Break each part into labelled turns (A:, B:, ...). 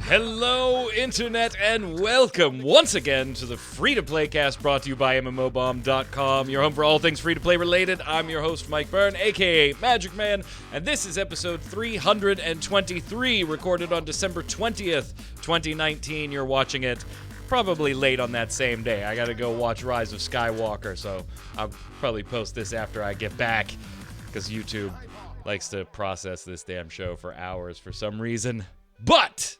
A: Hello, Internet, and welcome once again to the free-to-play cast brought to you by MMOBomb.com, your home for all things free-to-play related. I'm your host, Mike Byrne, a.k.a. magicman, and this is episode 323, recorded on December 20th, 2019. You're watching it probably late on that same day. I gotta go watch Rise of Skywalker, so I'll probably post this after I get back, because YouTube likes to process this damn show for hours for some reason. But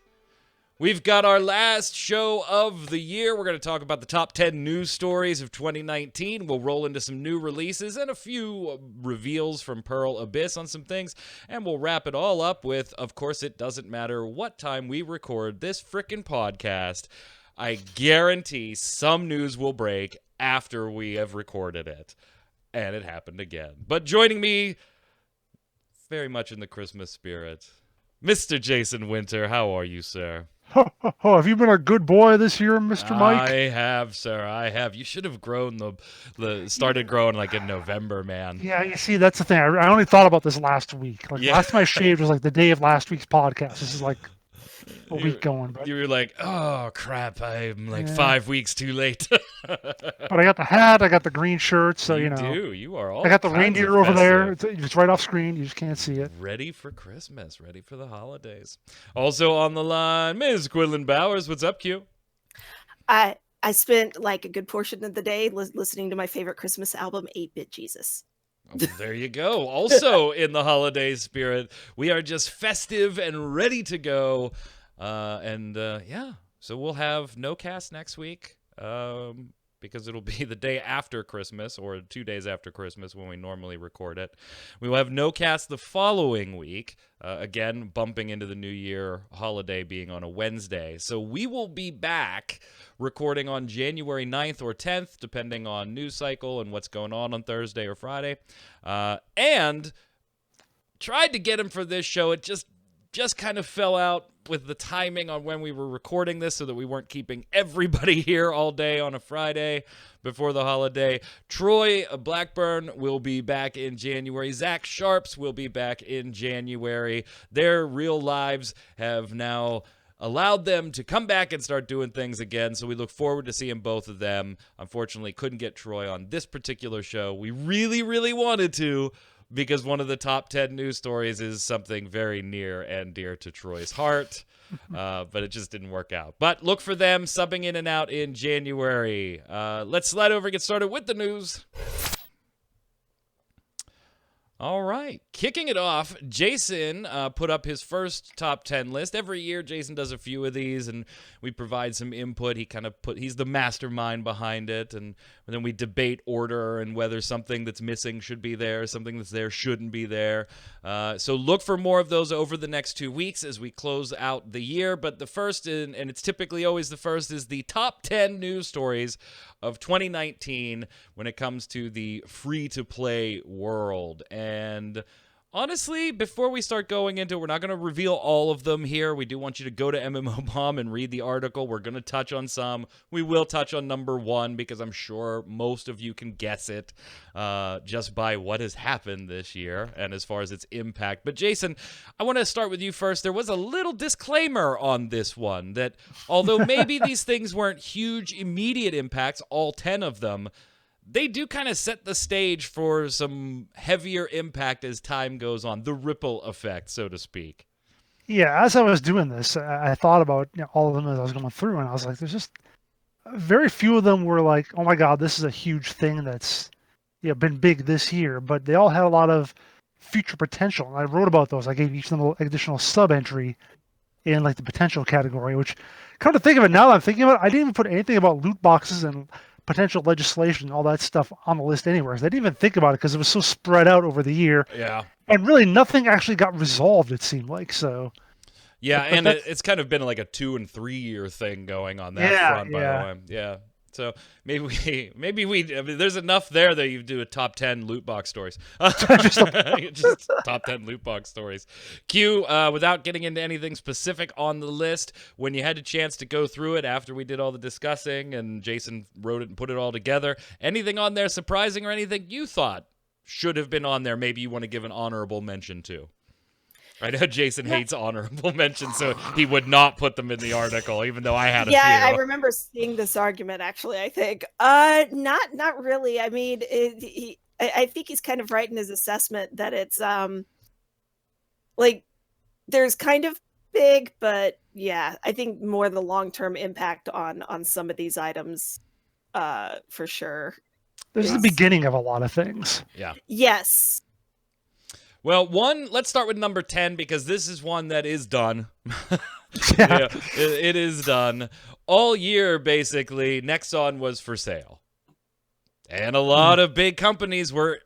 A: we've got our last show of the year. We're going to talk about the top 10 news stories of 2019. We'll roll into some new releases and a few reveals from Pearl Abyss on some things. And we'll wrap it all up with, of course, it doesn't matter what time we record this frickin' podcast. I guarantee some news will break after we have recorded it. And it happened again. But joining me, very much in the Christmas spirit, Mr. Jason Winter. How are you, sir?
B: Have you been a good boy this year, Mr. Mike?
A: I have, sir. I have. You should have grown started growing like in November, man.
B: Yeah, you see, that's the thing. I only thought about this last week. Last time I shaved was like the day of last week's podcast. This is like a week going. But
A: you were like, oh, crap, I'm like 5 weeks too late.
B: But I got the hat, I got the green shirt, so you know.
A: You are all
B: I got the reindeer over there. It's right off screen. You just can't see it.
A: Ready for Christmas, ready for the holidays. Also on the line, Ms. Quinlan Bowers. What's up, Q?
C: I spent like a good portion of the day listening to my favorite Christmas album, 8-Bit Jesus.
A: Oh, there you go. Also in the holiday spirit, we are just festive and ready to go. So we'll have no cast next week because it'll be the day after Christmas or 2 days after Christmas when we normally record it. We will have no cast the following week, again, bumping into the New Year holiday being on a Wednesday. So we will be back recording on January 9th or 10th, depending on news cycle and what's going on Thursday or Friday. And tried to get him for this show. It just kind of fell out with the timing on when we were recording this so that we weren't keeping everybody here all day on a Friday before the holiday. Troy Blackburn will be back in January. Zach Sharps will be back in January. Their real lives have now allowed them to come back and start doing things again, so we look forward to seeing both of them. Unfortunately, couldn't get Troy on this particular show. We really, really wanted to, because one of the top 10 news stories is something very near and dear to Troy's heart, but it just didn't work out. But look for them subbing in and out in January. Let's slide over and get started with the news. All right, kicking it off, Jason put up his first top 10 list. Every year, Jason does a few of these, and we provide some input. He's the mastermind behind it, and then we debate order and whether something that's missing should be there, something that's there shouldn't be there. So look for more of those over the next 2 weeks as we close out the year. But the first, and it's typically always the first, is the top 10 news stories of 2019 when it comes to the free-to-play world. And honestly, before we start going into it, we're not going to reveal all of them here. We do want you to go to MMO Bomb and read the article. We're going to touch on some. We will touch on number one because I'm sure most of you can guess it just by what has happened this year and as far as its impact. But Jason, I want to start with you first. There was a little disclaimer on this one that although maybe these things weren't huge immediate impacts, all 10 of them, they do kind of set the stage for some heavier impact as time goes on, the ripple effect, so to speak.
B: Yeah, as I was doing this, I thought about all of them as I was going through, and I was like, there's just very few of them were like, oh my God, this is a huge thing that's been big this year, but they all had a lot of future potential. And I wrote about those. I gave each of them an additional sub-entry in like the potential category, which, come to think of it now that I'm thinking about it, I didn't even put anything about loot boxes and potential legislation, all that stuff on the list anywhere. I didn't even think about it because it was so spread out over the year.
A: Yeah.
B: And really nothing actually got resolved, it seemed like. So.
A: Yeah, and it's kind of been like a 2 and 3 year thing going on that front, by the way. Yeah. So maybe we there's enough there that you do a top 10 loot box stories. Just top 10 loot box stories. Q, without getting into anything specific on the list, when you had a chance to go through it after we did all the discussing and Jason wrote it and put it all together, anything on there surprising or anything you thought should have been on there maybe you want to give an honorable mention to? I know Jason hates honorable mentions, so he would not put them in the article, even though I had a
C: Yeah, I
A: few.
C: remember seeing this argument actually. I think, not really. I mean, I think he's kind of right in his assessment that it's like there's kind of big, but yeah, I think more the long-term impact on some of these items, for sure.
B: This is the
C: is-
B: beginning of a lot of things.
A: Yeah.
C: Yes.
A: Well, let's start with number 10 because this is one that is done.
B: Yeah.
A: It is done. All year, basically, Nexon was for sale. And a lot of big companies were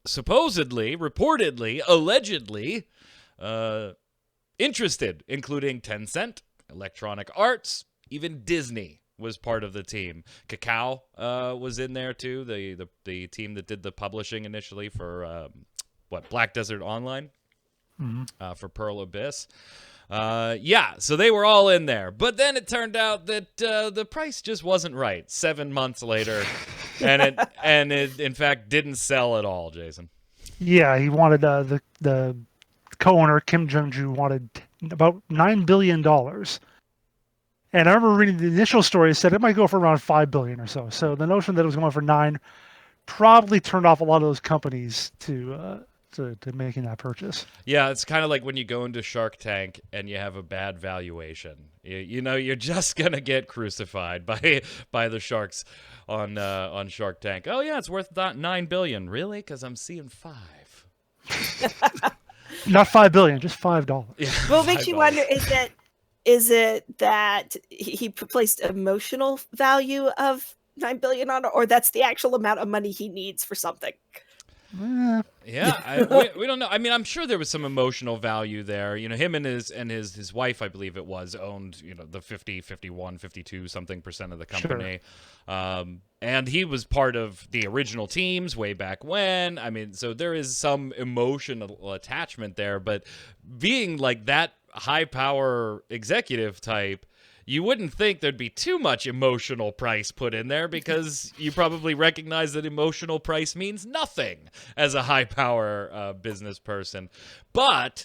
A: supposedly, reportedly, allegedly interested, including Tencent, Electronic Arts, even Disney was part of the team. Kakao was in there too, the team that did the publishing initially for Black Desert Online, for Pearl Abyss. So they were all in there. But then it turned out that the price just wasn't right 7 months later, and it in fact didn't sell at all, Jason.
B: Yeah, he wanted the co-owner Kim Jong-ju wanted about $9 billion. And I remember reading the initial story, it said it might go for around $5 billion or so. So the notion that it was going for 9 probably turned off a lot of those companies to making that purchase.
A: Yeah, it's kind of like when you go into Shark Tank and you have a bad valuation. You know, you're just gonna get crucified by the sharks on Shark Tank. Oh yeah, it's worth $9 billion. Really? Because I'm seeing 5.
B: Not $5 billion, just $5.
A: Yeah,
C: Well, it makes
A: $5.
C: you wonder: is it that he placed emotional value of $9 billion on it, or that's the actual amount of money he needs for something?
A: Yeah, we don't know. I mean, I'm sure there was some emotional value there. You know, him and his wife, I believe it was, owned, you know, the 50, 51, 52 something percent of the company. Sure. And he was part of the original teams way back when. I mean, so there is some emotional attachment there, but being like that high power executive type, you wouldn't think there'd be too much emotional price put in there because you probably recognize that emotional price means nothing as a high-power business person. But,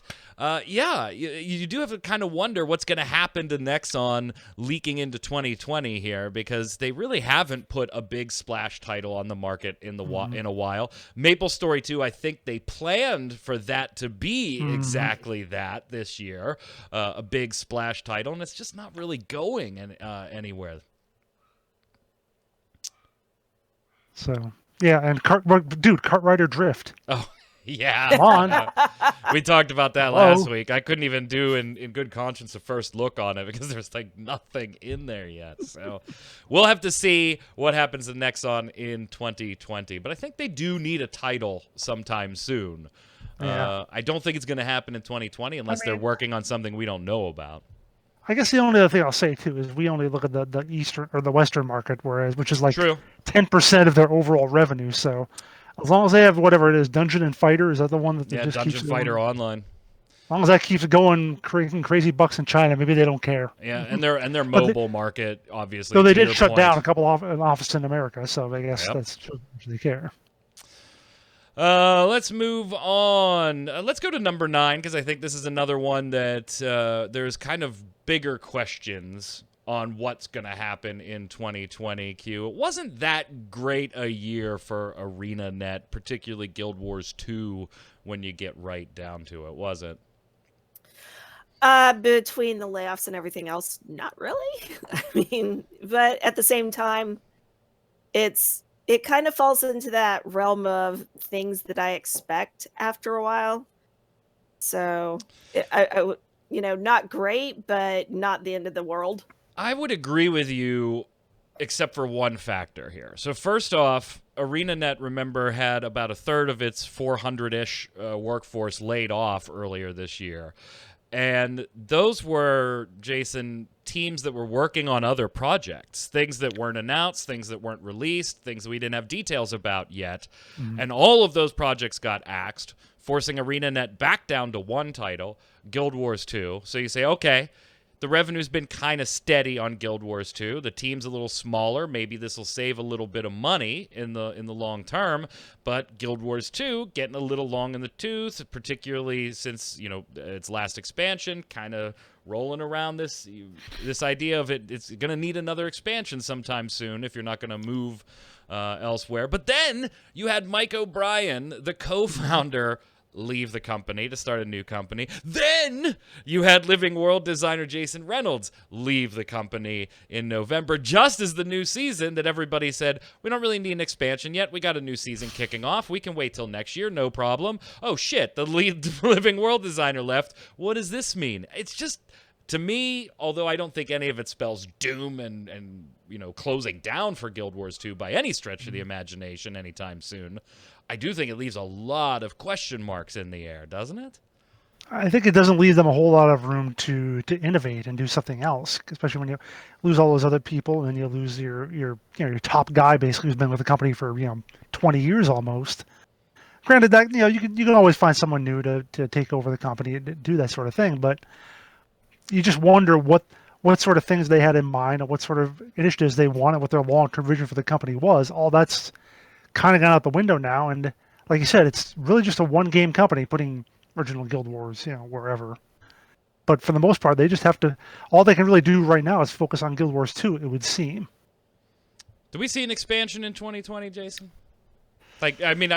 A: you do have to kind of wonder what's going to happen to Nexon leaking into 2020 here because they really haven't put a big splash title on the market in a while. MapleStory 2, I think they planned for that to be exactly that this year, a big splash title, and it's just not really going anywhere.
B: So, yeah, and Cartwriter Drift.
A: Oh, yeah.
B: Come on.
A: We talked about that last week. I couldn't even do in good conscience a first look on it because there's like nothing in there yet. So we'll have to see what happens to Nexon in 2020. But I think they do need a title sometime soon.
B: Yeah.
A: I don't think it's going to happen in 2020 unless they're working on something we don't know about.
B: I guess the only other thing I'll say too is we only look at the eastern or the western market, which is like
A: True.
B: 10% of their overall revenue. So as long as they have whatever it is, Dungeon and Fighter, is that the one that just
A: Dungeon
B: keeps
A: Fighter
B: going?
A: Online.
B: As long as that keeps going, creating crazy bucks in China, maybe they don't care.
A: Yeah, and their mobile market obviously.
B: So they
A: to
B: did
A: your
B: shut
A: point.
B: down a couple of offices in America, so I guess that's they care.
A: Let's move on. Let's go to number 9 because I think this is another one that there's kind of bigger questions on what's going to happen in 2020, Q. It wasn't that great a year for ArenaNet, particularly Guild Wars 2, when you get right down to it, was it?
C: Between the layoffs and everything else, not really. I mean, but at the same time, it kind of falls into that realm of things that I expect after a while. So, I not great, but not the end of the world.
A: I would agree with you, except for one factor here. So first off, ArenaNet, remember, had about a third of its 400-ish workforce laid off earlier this year. And those were, Jason, teams that were working on other projects, things that weren't announced, things that weren't released, things we didn't have details about yet. And all of those projects got axed, forcing ArenaNet back down to one title, Guild Wars 2. So you say, okay, the revenue's been kind of steady on Guild Wars 2. The team's a little smaller. Maybe this will save a little bit of money in the long term. But Guild Wars 2 getting a little long in the tooth, particularly since, you know, its last expansion, kind of rolling around this idea of it's going to need another expansion sometime soon if you're not going to move elsewhere. But then you had Mike O'Brien, the co-founder, leave the company to start a new company. Then you had Living World designer Jason Reynolds leave the company in November, just as the new season that everybody said, we don't really need an expansion yet. We got a new season kicking off. We can wait till next year. No problem. Oh, shit. The lead Living World designer left. What does this mean? It's just, to me, although I don't think any of it spells doom and you know, closing down for Guild Wars 2 by any stretch of the imagination anytime soon, I do think it leaves a lot of question marks in the air, doesn't it?
B: I think it doesn't leave them a whole lot of room to innovate and do something else, especially when you lose all those other people and you lose your top guy basically who's been with the company for 20 years almost. Granted that you can always find someone new to take over the company and do that sort of thing, but you just wonder what sort of things they had in mind and what sort of initiatives they wanted, what their long-term vision for the company was. All that's kind of gone out the window now, and like you said, it's really just a one-game company putting original Guild Wars, wherever. But for the most part, they just have to. All they can really do right now is focus on Guild Wars 2. It would seem.
A: Do we see an expansion in 2020, Jason? Like, I mean,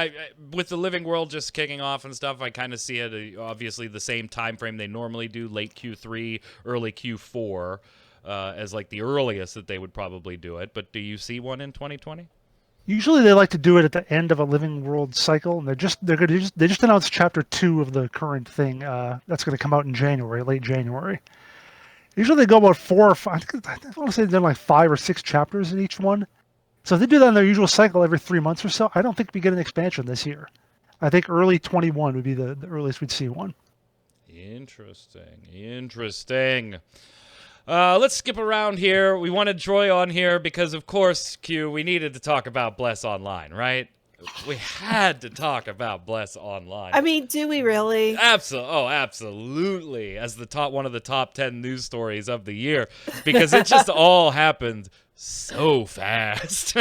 A: with the Living World just kicking off and stuff, I kind of see it obviously the same time frame they normally do, late Q3, early Q4, as like the earliest that they would probably do it. But do you see one in 2020?
B: Usually they like to do it at the end of a Living World cycle, and they just announced Chapter 2 of the current thing that's going to come out in January, late January. Usually they go about 4 or 5. I want to say they're like 5 or 6 chapters in each one. So if they do that in their usual cycle every 3 months or so, I don't think we get an expansion this year. I think early 21 would be the earliest we'd see one.
A: Interesting. Let's skip around here. We wanted Troy on here because, of course, Q, we needed to talk about Bless Online, right? We had to talk about Bless Online.
C: I mean, do we really?
A: Absolutely. As one of the top 10 news stories of the year, because it just all happened so fast.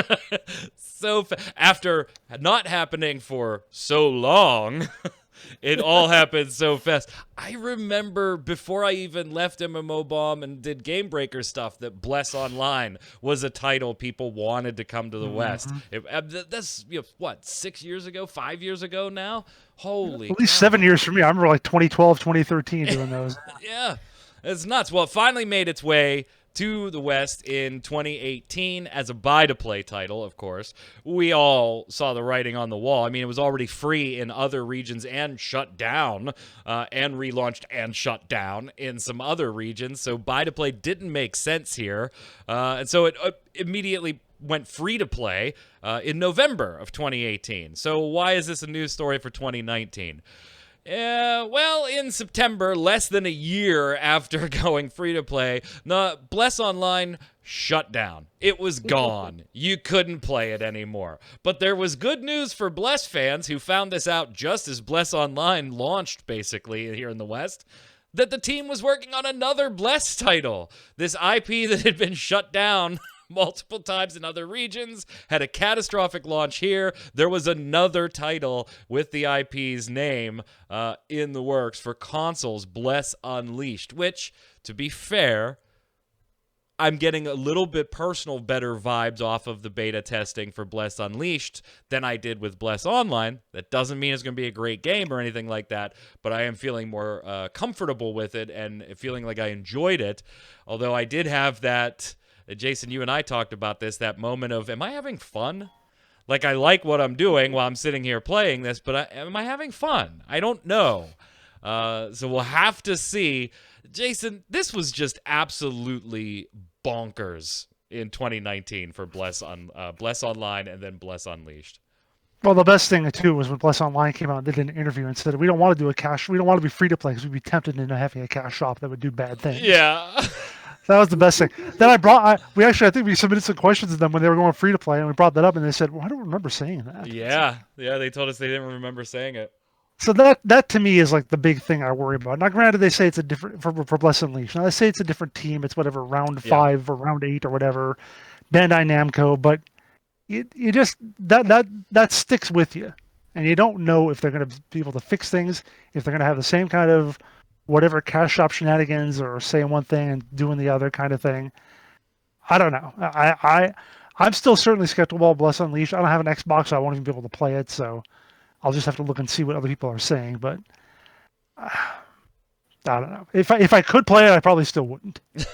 A: After not happening for so long. It all happened so fast. I remember before I even left MMO Bomb and did Game Breaker stuff that Bless Online was a title people wanted to come to the West. That's, 6 years ago, 5 years ago now? Holy
B: At least 7 years for me. I remember like 2012, 2013 doing those.
A: Yeah, it's nuts. Well, it finally made its way to the West in 2018 as a buy-to-play title, of course. We all saw the writing on the wall. I mean, it was already free in other regions and shut down, and relaunched and shut down in some other regions, so buy-to-play didn't make sense here. And so it immediately went free-to-play in November of 2018. So why is this a news story for 2019? Well, in September, less than a year after going free-to-play, Bless Online shut down. It was gone. You couldn't play it anymore. But there was good news for Bless fans who found this out just as Bless Online launched, basically, here in the West, that the team was working on another Bless title. This IP that had been shut down multiple times in other regions, had a catastrophic launch here. There was another title with the IP's name in the works for consoles, Bless Unleashed, which, to be fair, I'm getting a little bit better vibes off of the beta testing for Bless Unleashed than I did with Bless Online. That doesn't mean it's going to be a great game or anything like that, but I am feeling more comfortable with it and feeling like I enjoyed it, although I did have that... Jason, you and I talked about this, that moment of, am I having fun? Like, I like what I'm doing while I'm sitting here playing this, but am I having fun? I don't know. So we'll have to see. Jason, this was just absolutely bonkers in 2019 for Bless Online and then Bless Unleashed.
B: Well, the best thing too was when Bless Online came out, they did an interview and said, we don't want to do a cash, we don't want to be free to play because we'd be tempted into having a cash shop that would do bad things.
A: Yeah.
B: That was the best thing. Then I think we submitted some questions to them when they were going free to play, and we brought that up, and they said, well, I don't remember saying that.
A: Yeah, they told us they didn't remember saying it.
B: So that to me is like the big thing I worry about. Now, granted, they say it's a different for Bless Unleashed. Now they say it's a different team. It's whatever round 5 or round 8 or whatever, Bandai Namco. But you just that sticks with you, and you don't know if they're going to be able to fix things, if they're going to have the same kind of whatever cash shop shenanigans or saying one thing and doing the other kind of thing. I don't know. I'm still certainly skeptical about Bless Unleashed. I don't have an Xbox, so I won't even be able to play it. So I'll just have to look and see what other people are saying. But I don't know. If I could play it, I probably still wouldn't. Just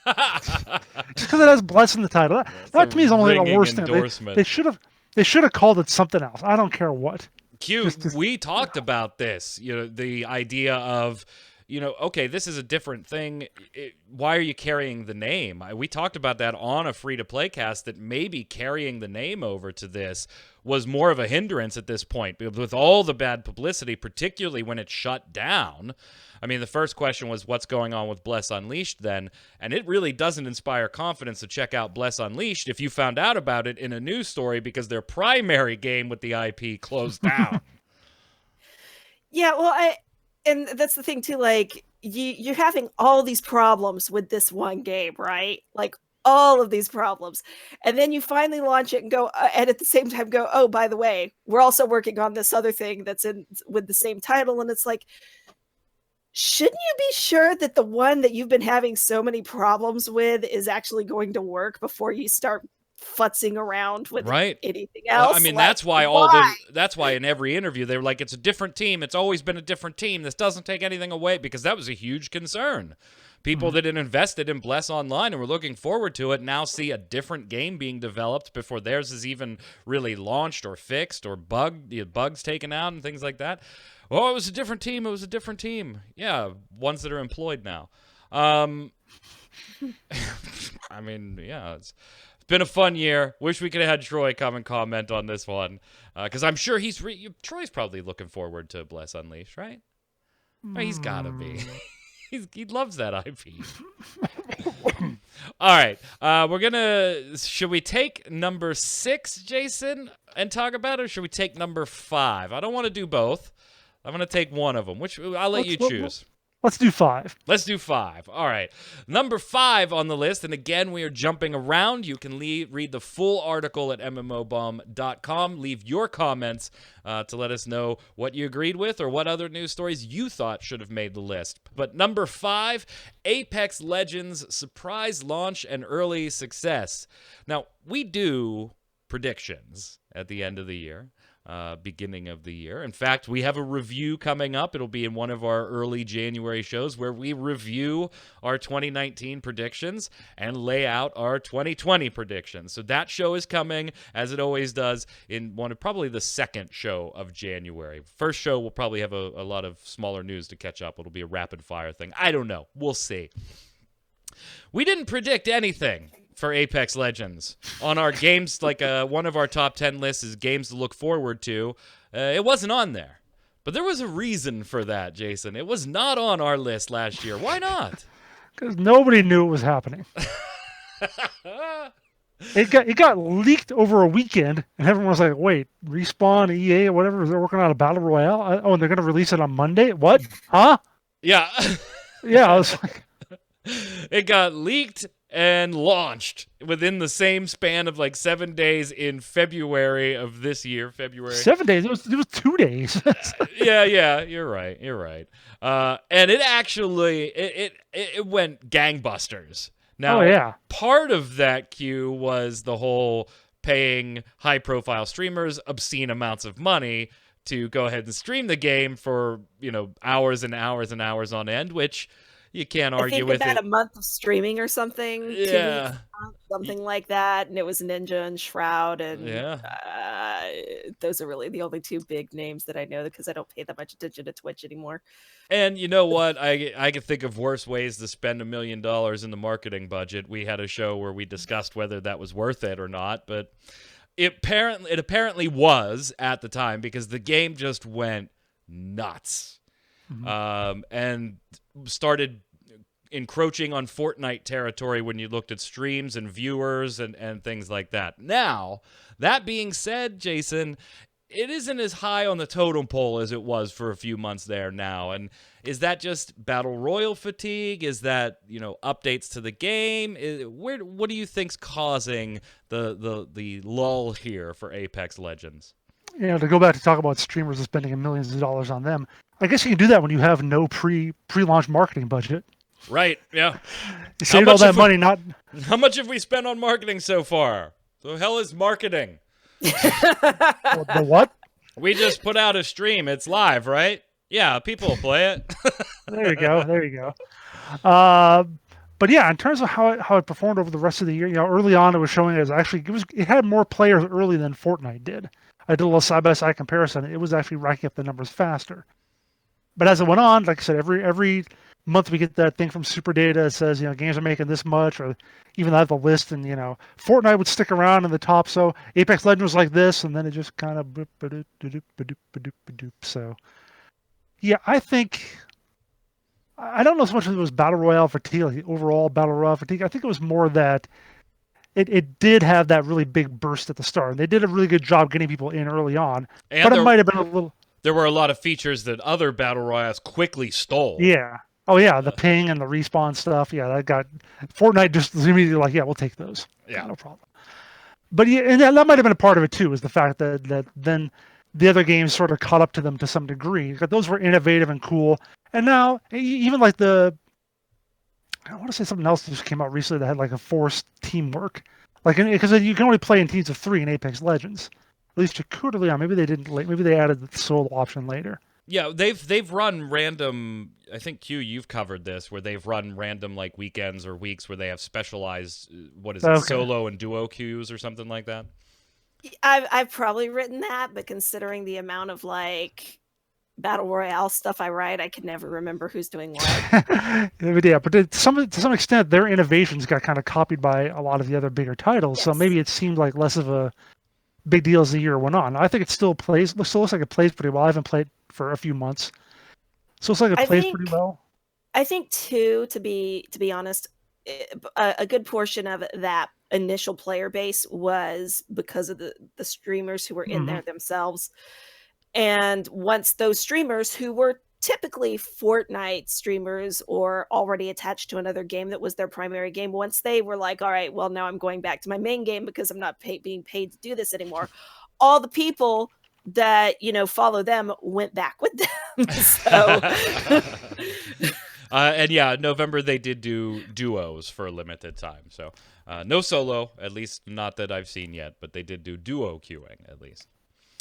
B: because it has Bless in the title. That to me is only the worst thing. They should have called it something else. I don't care what.
A: Q, we talked about this. The idea of, okay, this is a different thing. Why are you carrying the name? We talked about that on a free-to-play cast, that maybe carrying the name over to this was more of a hindrance at this point, with all the bad publicity, particularly when it shut down. I mean, the first question was, what's going on with Bless Unleashed then? And it really doesn't inspire confidence to check out Bless Unleashed if you found out about it in a news story because their primary game with the IP closed down.
C: Yeah, well, and that's the thing too, like, you're having all these problems with this one game, right? Like, all of these problems. And then you finally launch it and go, and at the same time go, oh, by the way, we're also working on this other thing that's in with the same title. And it's like, shouldn't you be sure that the one that you've been having so many problems with is actually going to work before you start futzing around with anything else?
A: I mean,
C: like,
A: that's why that's why in every interview they were like, it's a different team. It's always been a different team. This doesn't take anything away, because that was a huge concern. People that had invested in Bless Online and were looking forward to it now see a different game being developed before theirs is even really launched or fixed or bugs taken out and things like that. Oh, it was a different team. It was a different team. Yeah, ones that are employed now. I mean, yeah, it's been a fun year. Wish we could have had Troy come and comment on this one, because I'm sure Troy's probably looking forward to Bless Unleashed, right? He's gotta be. He loves that IP. All right. Should we take number 6, Jason, and talk about it, or should we take number 5? I don't want to do both. I'm going to take one of them. I'll let you choose.
B: Let's do 5.
A: Let's do 5. All right. Number 5 on the list, and again, we are jumping around. You can read the full article at mmobomb.com. Leave your comments to let us know what you agreed with or what other news stories you thought should have made the list. But number 5, Apex Legends surprise launch and early success. Now, we do predictions at the end of the year. Beginning of the year. In fact, we have a review coming up. It'll be in one of our early January shows where we review our 2019 predictions and lay out our 2020 predictions. So that show is coming, as it always does, in probably the second show of January. First show will probably have a lot of smaller news to catch up. It'll be a rapid fire thing. I don't know. We'll see. We didn't predict anything for Apex Legends on our games. Like one of our top 10 lists is games to look forward to. It wasn't on there, but there was a reason for that, Jason. It was not on our list last year. Why not?
B: Because nobody knew it was happening. It got leaked over a weekend, and everyone was like, wait, Respawn, EA, or whatever, they're working on a Battle Royale? And they're going to release it on Monday? What? Huh?
A: Yeah.
B: Yeah, I was like...
A: It got leaked and launched within the same span of like 7 days in February of this year.
B: 7 days? It was 2 days.
A: Yeah, you're right. And it actually it went gangbusters. Now, part of that queue was the whole paying high-profile streamers obscene amounts of money to go ahead and stream the game for, hours and hours and hours on end, which you can't argue with.
C: About a month of streaming or something.
A: Yeah.
C: 2 weeks, something like that. And it was Ninja and Shroud. And those are really the only 2 big names that I know, because I don't pay that much attention to Twitch anymore.
A: And you know what? I can think of worse ways to spend $1 million in the marketing budget. We had a show where we discussed whether that was worth it or not, but it apparently was at the time, because the game just went nuts. And started encroaching on Fortnite territory when you looked at streams and viewers and things like that. Now, that being said, Jason, it isn't as high on the totem pole as it was for a few months there now. And is that just battle royal fatigue? Is that, updates to the game? What do you think's causing the lull here for Apex Legends?
B: To go back to talk about streamers and spending millions of dollars on them, I guess you can do that when you have no pre-launch marketing budget.
A: Right, yeah.
B: You saved all that money, not...
A: How much have we spent on marketing so far? The hell is marketing?
B: The what?
A: We just put out a stream. It's live, right? Yeah, people will play it.
B: There you go. But yeah, in terms of how it performed over the rest of the year, early on it was showing it had more players early than Fortnite did. I did a little side-by-side comparison. It was actually racking up the numbers faster. But as it went on, like I said, every month we get that thing from Super Data that says, games are making this much, or even I have the list, and Fortnite would stick around in the top, so Apex Legends was like this, and then it just kind of so yeah, I don't know so much if it was Battle Royale fatigue, like the overall Battle Royale fatigue. I think it was more that it did have that really big burst at the start, and they did a really good job getting people in early on, but it might have been a little...
A: There were a lot of features that other Battle Royales quickly stole.
B: Yeah. Oh, yeah, the ping and the respawn stuff. Yeah, that got... Fortnite just immediately like, yeah, we'll take those.
A: Yeah.
B: No problem. But yeah, and that might have been a part of it, too, is the fact that then the other games sort of caught up to them to some degree. But those were innovative and cool. And now, even like I want to say something else that just came out recently that had like a forced teamwork. Because you can only play in teams of 3 in Apex Legends. At least you could early on. Maybe they didn't. Maybe they added the solo option later.
A: Yeah, they've run random. I think Q, you've covered this, where they've run random like weekends or weeks where they have specialized solo and duo queues or something like that.
C: I've probably written that, but considering the amount of like Battle Royale stuff I write, I can never remember who's doing what.
B: Yeah, but to some extent, their innovations got kind of copied by a lot of the other bigger titles.
C: Yes.
B: So maybe it seemed like less of a big deal as the year went on. I think it still looks like it plays pretty well. I haven't played for a few months, so it looks like it plays pretty well.
C: I think too, to be honest, a good portion of that initial player base was because of the streamers who were in there themselves. And once those streamers who were typically Fortnite streamers or already attached to another game that was their primary game, once they were like, all right, well, now I'm going back to my main game because I'm not being paid to do this anymore, all the people that follow them went back with them. So
A: and yeah, November they did do duos for a limited time, so no solo, at least not that I've seen yet, but they did do duo queuing at least.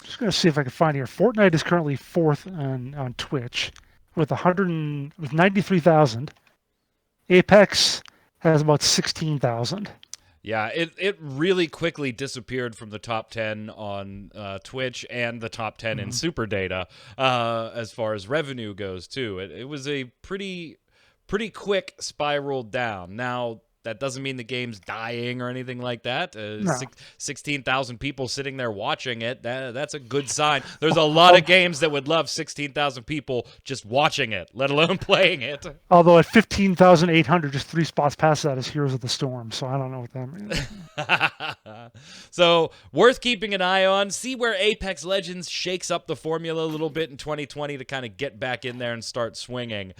B: Just gonna see if I can find here. Fortnite is currently 4th on Twitch with 93,000. Apex has about 16,000.
A: Yeah, it really quickly disappeared from the top 10 on Twitch and the top 10 in Super Data as far as revenue goes too. It was a pretty quick spiral down. Now, that doesn't mean the game's dying or anything like that. 16,000 people sitting there watching it, that's a good sign. There's a lot of games that would love 16,000 people just watching it, let alone playing it.
B: Although at 15,800, just 3 spots past that is Heroes of the Storm, so I don't know what that means.
A: So, worth keeping an eye on. See where Apex Legends shakes up the formula a little bit in 2020 to kind of get back in there and start swinging.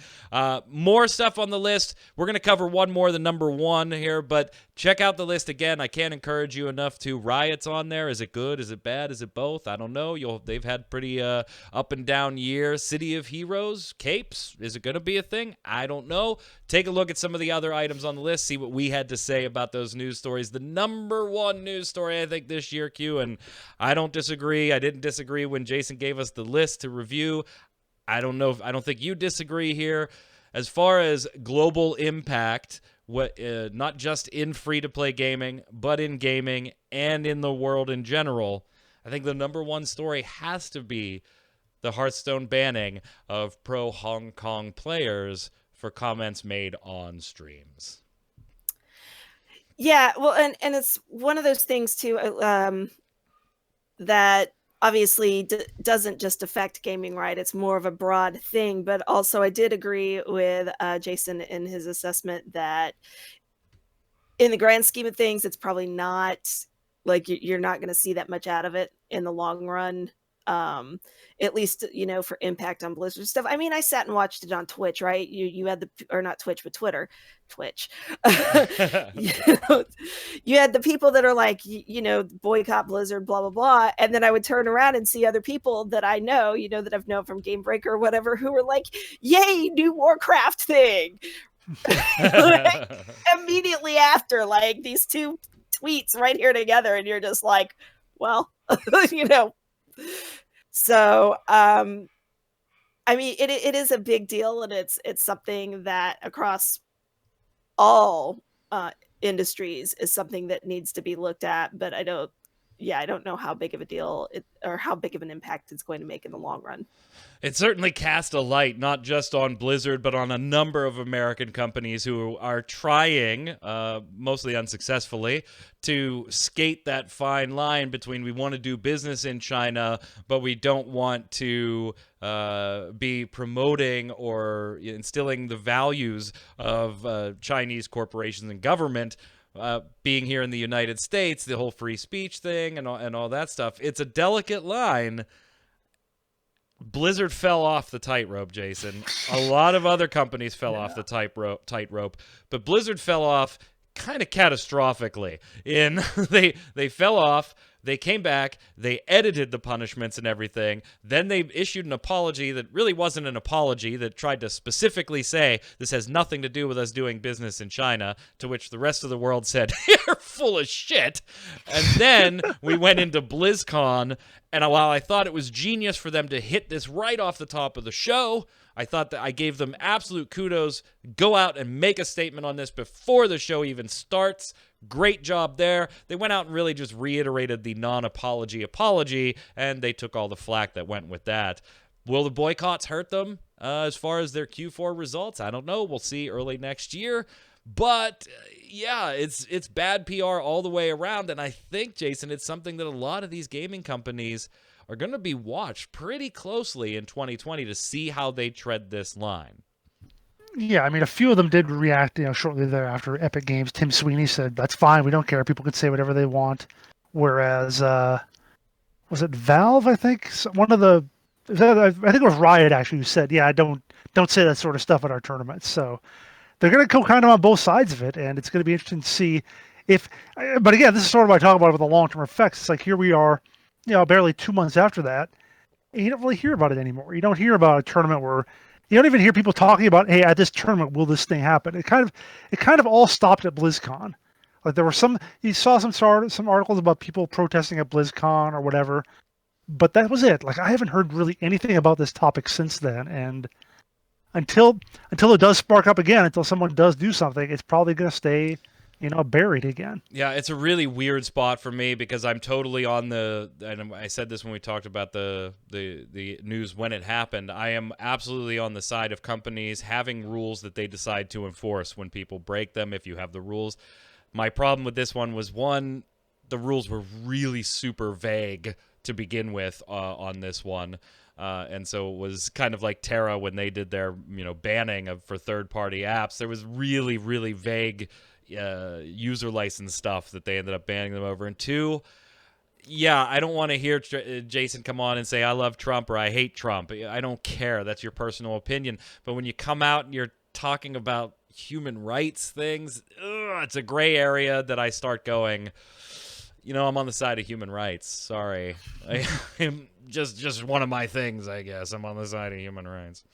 A: More stuff on the list. We're going to cover one more, the number 1 here, but check out the list again. I can't encourage you enough to. Riot's on there. Is it good? Is it bad? Is it both? I don't know. They've had pretty up and down year. City of Heroes, Capes. Is it going to be a thing? I don't know. Take a look at some of the other items on the list. See what we had to say about those news stories. The number 1 news story, I think, this year, Q, and I don't disagree. I didn't disagree when Jason gave us the list to review. I don't think you disagree here. As far as global impact, not just in free-to-play gaming, but in gaming and in the world in general, I think the number 1 story has to be the Hearthstone banning of pro Hong Kong players for comments made on streams.
C: Yeah, well, and it's one of those things too that obviously doesn't just affect gaming, right? It's more of a broad thing, but also I did agree with Jason in his assessment that in the grand scheme of things, it's probably not like you're not going to see that much out of it in the long run. at least, for impact on Blizzard stuff. I mean, I sat and watched it on Twitch, right? You had or not Twitch, but Twitch. you, know, you had the people that are like, boycott Blizzard, blah, blah, blah. And then I would turn around and see other people that I know, that I've known from Game Breaker or whatever, who were like, yay, new Warcraft thing. Like, immediately after, like, these two tweets right here together, and you're just like, well, So, I mean, it is a big deal, and it's something that across all industries is something that needs to be looked at. But I don't know how big of a deal or how big of an impact it's going to make in the long run.
A: It certainly cast a light, not just on Blizzard, but on a number of American companies who are trying, mostly unsuccessfully, to skate that fine line between we want to do business in China, but we don't want to be promoting or instilling the values of Chinese corporations and government. Being here in the United States, the whole free speech thing and all that stuff. It's a delicate line. Blizzard fell off the tightrope, Jason. A lot of other companies fell off the tightrope, but Blizzard fell off kind of catastrophically. They fell off. They came back, they edited the punishments and everything, then they issued an apology that really wasn't an apology, that tried to specifically say, this has nothing to do with us doing business in China, to which the rest of the world said, you're full of shit. And then we went into BlizzCon, and while I thought it was genius for them to hit this right off the top of the show, I thought that I gave them absolute kudos. Go out and make a statement on this before the show even starts. Great job there. They went out and really just reiterated the non-apology apology, and they took all the flack that went with that. Will the boycotts hurt them as far as their Q4 results? I don't know. We'll see early next year. But, yeah, it's bad PR all the way around, and I think, Jason, it's something that a lot of these gaming companies are going to be watched pretty closely in 2020 to see how they tread this line.
B: Yeah, I mean, a few of them did react, shortly thereafter. Epic Games, Tim Sweeney said, that's fine, we don't care, people can say whatever they want. Whereas, was it Valve, I think? One of the, I think it was Riot, actually, who said, yeah, don't say that sort of stuff at our tournaments. So they're going to go kind of on both sides of it, and it's going to be interesting to see if, but again, this is sort of what I talk about with the long-term effects. It's like, here we are, barely 2 months after that, and you don't really hear about it anymore. You don't hear about a tournament where, you don't even hear people talking about, hey, at this tournament, will this thing happen? It kind of all stopped at BlizzCon. Like there were you saw some articles about people protesting at BlizzCon or whatever, but that was it. Like I haven't heard really anything about this topic since then, and until it does spark up again, until someone does do something, it's probably going to stay, buried again.
A: Yeah, it's a really weird spot for me because I'm totally on and I said this when we talked about the news when it happened, I am absolutely on the side of companies having rules that they decide to enforce when people break them, if you have the rules. My problem with this one was, one, the rules were really super vague to begin with on this one. And so it was kind of like Terra when they did their, banning for third-party apps. There was really, really vague user license stuff that they ended up banning them over. And two, yeah, I don't want to hear Jason come on and say I love Trump or I hate Trump. I don't care. That's your personal opinion. But when you come out and you're talking about human rights things, it's a gray area that I start going, I'm on the side of human rights. Sorry. I'm just one of my things, I guess. I'm on the side of human rights.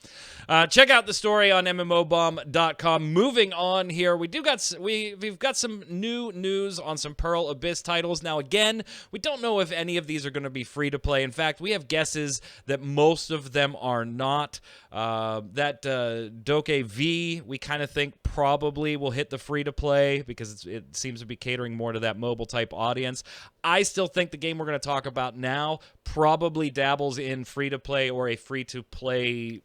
A: Check out the story on mmobomb.com. Moving on here, we've got some new news on some Pearl Abyss titles. Now, again, we don't know if any of these are going to be free to play. In fact, we have guesses that most of them are not. That Doke V, we kind of think probably will hit the free to play because it seems to be catering more to that mobile type audience. I still think the game we're going to talk about now probably dabbles in free-to-play or a free-to-play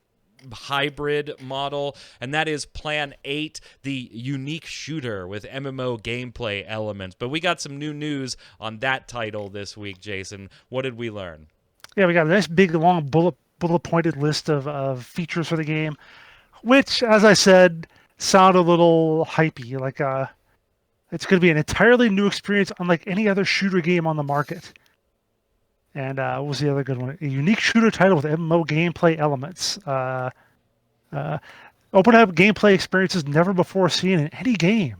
A: hybrid model, and that is Plan 8, the unique shooter with MMO gameplay elements. But we got some new news on that title this week, Jason. What did we learn?
B: Yeah, we got a nice big, long, bullet-pointed list of features for the game, which, as I said, sound a little hypey, like it's going to be an entirely new experience unlike any other shooter game on the market. And what was the other good one? A unique shooter title with MMO gameplay elements. Open up gameplay experiences never before seen in any game.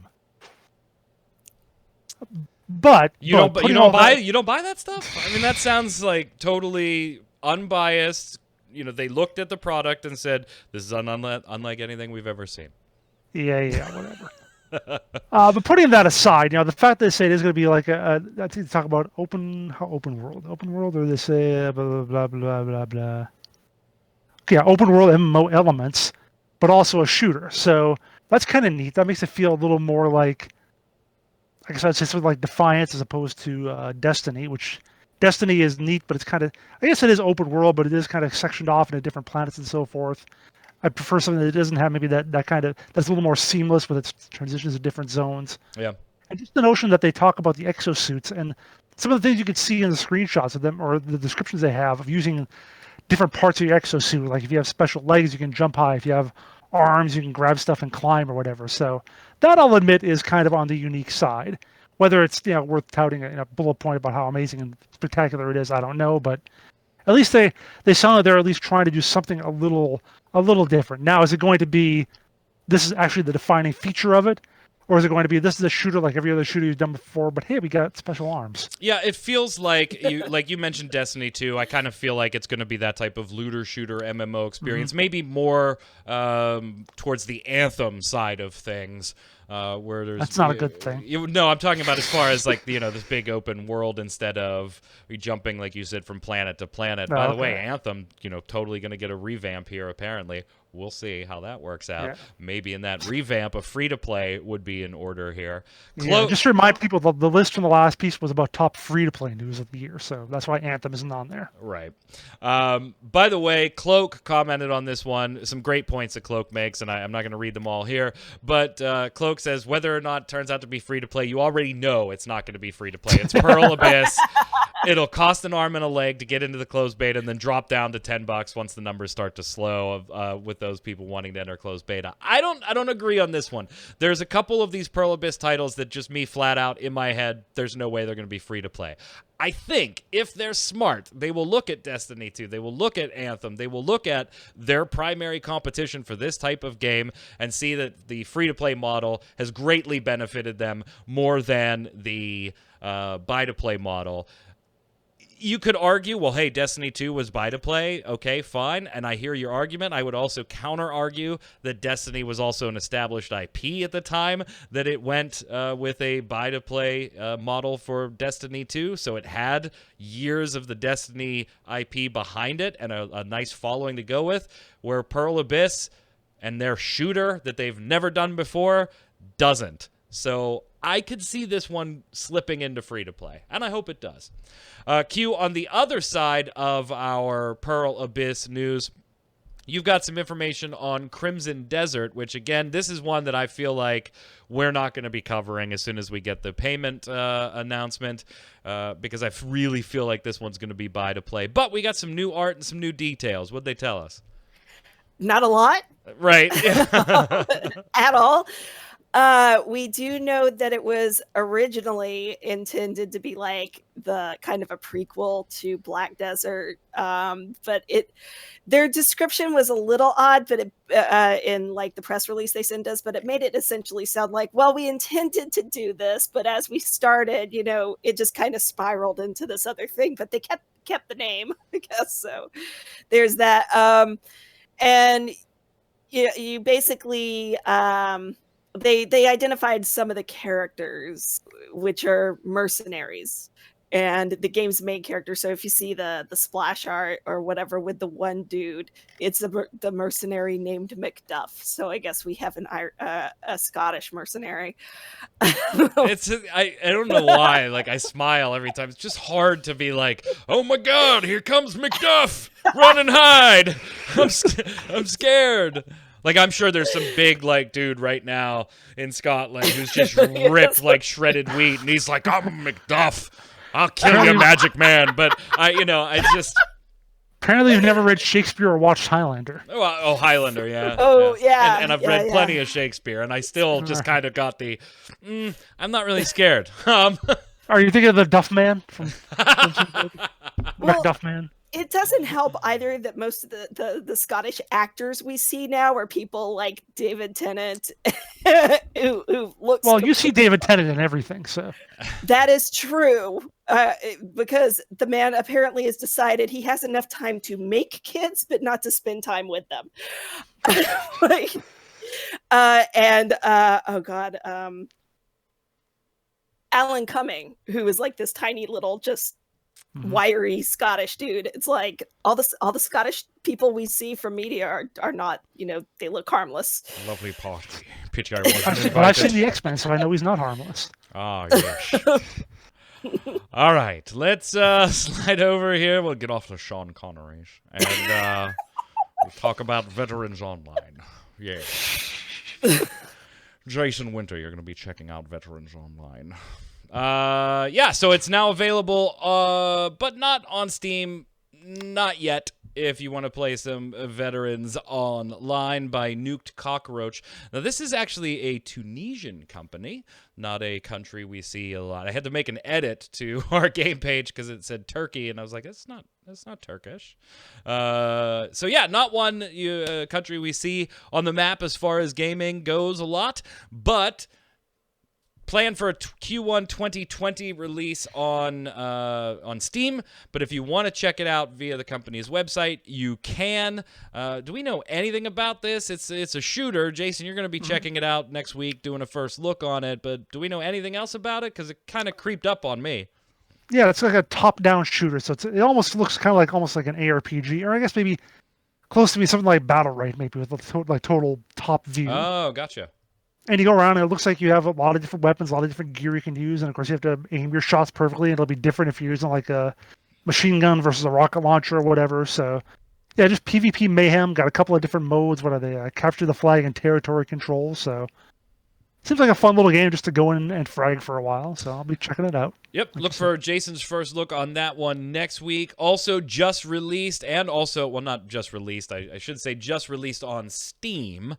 B: But
A: you don't buy that stuff? I mean, that sounds like totally unbiased. You know, they looked at the product and said, "This is unlike anything we've ever seen."
B: Yeah, whatever. But putting that aside, the fact that they say it is going to be like I think they talk about open world, or they say blah blah blah blah blah. Yeah, open world MMO elements, but also a shooter. So that's kind of neat. That makes it feel a little more like I guess I'd say something like Defiance as opposed to Destiny, which Destiny is neat, but it's kind of, I guess it is open world, but it is kind of sectioned off into different planets and so forth. I prefer something that doesn't have maybe that kind of, that's a little more seamless with its transitions to different zones.
A: Yeah.
B: And just the notion that they talk about the exosuits and some of the things you could see in the screenshots of them or the descriptions they have of using different parts of your exosuit. Like if you have special legs, you can jump high. If you have arms, you can grab stuff and climb or whatever. So that, I'll admit, is kind of on the unique side. Whether it's worth touting a bullet point about how amazing and spectacular it is, I don't know. But at least they sound like they're at least trying to do something a little different. Now, is it going to be this is actually the defining feature of it? Or is it going to be this is a shooter like every other shooter you've done before, but hey, we got special arms?
A: Yeah, it feels like you mentioned Destiny 2. I kind of feel like it's going to be that type of looter shooter MMO experience, maybe more towards the Anthem side of things. Where there's
B: that's not a good thing.
A: No, I'm talking about as far as like this big open world instead of jumping like you said from planet to planet. By the way, Anthem, totally going to get a revamp here apparently. We'll see how that works out. Yeah. Maybe in that revamp, a free-to-play would be in order here.
B: Just to remind people, the list from the last piece was about top free-to-play news of the year, so that's why Anthem isn't on there.
A: Right. By the way, Cloak commented on this one. Some great points that Cloak makes, and I'm not going to read them all here, but Cloak says, whether or not it turns out to be free-to-play, you already know it's not going to be free-to-play. It's Pearl Abyss. It'll cost an arm and a leg to get into the closed beta and then drop down to $10 once the numbers start to slow with those people wanting to enter closed beta. I don't agree on this one. There's a couple of these Pearl Abyss titles that just me flat out in my head, there's no way they're going to be free to play. I think if they're smart, they will look at Destiny 2, they will look at Anthem, they will look at their primary competition for this type of game and see that the free-to-play model has greatly benefited them more than the buy-to-play model. You could argue, well, hey, Destiny 2 was buy-to-play. Okay, fine. And I hear your argument. I would also counter-argue that Destiny was also an established IP at the time, that it went with a buy-to-play model for Destiny 2. So it had years of the Destiny IP behind it and a nice following to go with, where Pearl Abyss and their shooter that they've never done before doesn't. So I could see this one slipping into free-to-play, and I hope it does. Q, on the other side of our Pearl Abyss news, you've got some information on Crimson Desert, which, again, this is one that I feel like we're not going to be covering as soon as we get the payment announcement, because I really feel like this one's going to be buy-to-play. But we got some new art and some new details. What'd they tell us?
C: Not a lot.
A: Right.
C: At all. We do know that it was originally intended to be like the kind of a prequel to Black Desert, but their description was a little odd, but in like the press release they sent us, but it made it essentially sound like, well, we intended to do this, but as we started, it just kind of spiraled into this other thing, but they kept the name, I guess. So there's that. And you basically, They identified some of the characters, which are mercenaries, and the game's main character. So if you see the splash art or whatever with the one dude, it's the mercenary named Macduff. So I guess we have a Scottish mercenary.
A: I don't know why. Like, I smile every time. It's just hard to be like, oh my God, here comes Macduff, run and hide. I'm scared. Like, I'm sure there's some big, dude right now in Scotland who's just ripped like shredded wheat, and he's like, I'm Macduff. I'll kill you, Magic Man. But, I just...
B: Apparently you've never read Shakespeare or watched Highlander.
A: Oh, Highlander, yeah.
C: Oh, yeah.
A: And I've read plenty of Shakespeare, and I still just kind of got the, I'm not really scared.
B: Are you thinking of the Duff Man from
C: Well,
B: Macduff Man.
C: it doesn't help either that most of the Scottish actors we see now are people like David Tennant, who looks.
B: Well, you see David Tennant in everything, so.
C: That is true, because the man apparently has decided he has enough time to make kids, but not to spend time with them. Like, oh god, Alan Cumming, who is like this tiny little just wiry Scottish dude. It's like all the Scottish people we see from media are not, they look harmless.
A: Lovely party. Pity I
B: But I've seen the X-Men, so I know he's not harmless.
A: Ah, yes. All right, let's slide over here. We'll get off to Sean Connery's, and we'll talk about Veterans Online. Yeah. Jason Winter, you're going to be checking out Veterans Online. So it's now available, but not on Steam, not yet. If you want to play some Veterans Online by Nuked Cockroach. Now, this is actually a Tunisian company, not a country we see a lot. I had to make an edit to our game page because it said Turkey, and I was like, that's not Turkish. Not one country we see on the map as far as gaming goes a lot, but plan for a Q1 2020 release on Steam, but if you want to check it out via the company's website, you can. Do we know anything about this? It's a shooter. Jason, you're going to be checking it out next week, doing a first look on it, but do we know anything else about it? Because it kind of creeped up on me.
B: Yeah, it's like a top-down shooter, so it almost looks kind of almost like an ARPG, or I guess maybe close to be something like Battle Right, maybe with total top view.
A: Oh, gotcha.
B: And you go around, and it looks like you have a lot of different weapons, a lot of different gear you can use, and of course you have to aim your shots perfectly, and it'll be different if you're using like a machine gun versus a rocket launcher or whatever. So, yeah, just PvP mayhem. Got a couple of different modes. What are they? Capture the flag and territory control. So, seems like a fun little game just to go in and frag for a while. So I'll be checking it out.
A: Yep, look for Jason's first look on that one next week. Also just released, and also, well, not just released, I should say just released on Steam,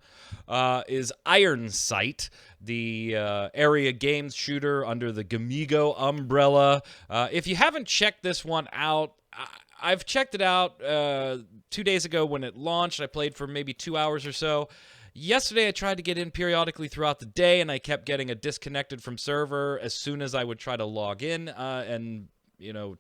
A: is Iron Sight, the area games shooter under the Gamigo umbrella. If you haven't checked this one out, I've checked it out 2 days ago when it launched. I played for maybe 2 hours or so. Yesterday, I tried to get in periodically throughout the day, and I kept getting a disconnected from server as soon as I would try to log in, and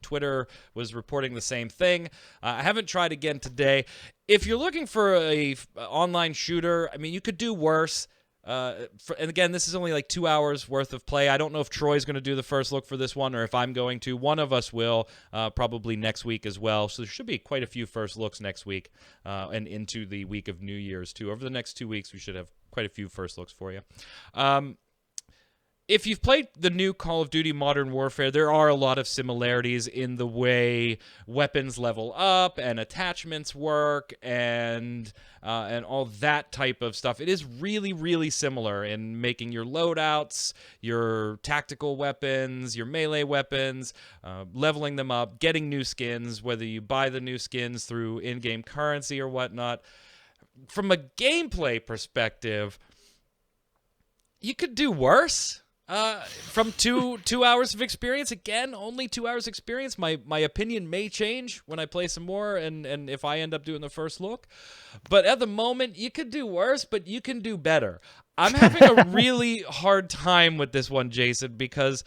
A: Twitter was reporting the same thing. I haven't tried again today. If you're looking for a online shooter, I mean, you could do worse. And again, this is only like 2 hours worth of play. I don't know if Troy's going to do the first look for this one or if I'm going to. One of us will, probably next week as well. So there should be quite a few first looks next week and into the week of New Year's too. Over the next 2 weeks, we should have quite a few first looks for you. If you've played the new Call of Duty Modern Warfare, there are a lot of similarities in the way weapons level up and attachments work and all that type of stuff. It is really, really similar in making your loadouts, your tactical weapons, your melee weapons, leveling them up, getting new skins, whether you buy the new skins through in-game currency or whatnot. From a gameplay perspective, you could do worse. From two hours of experience, again, only 2 hours experience. My opinion may change when I play some more and if I end up doing the first look. But at the moment, you could do worse, but you can do better. I'm having a really hard time with this one, Jason, because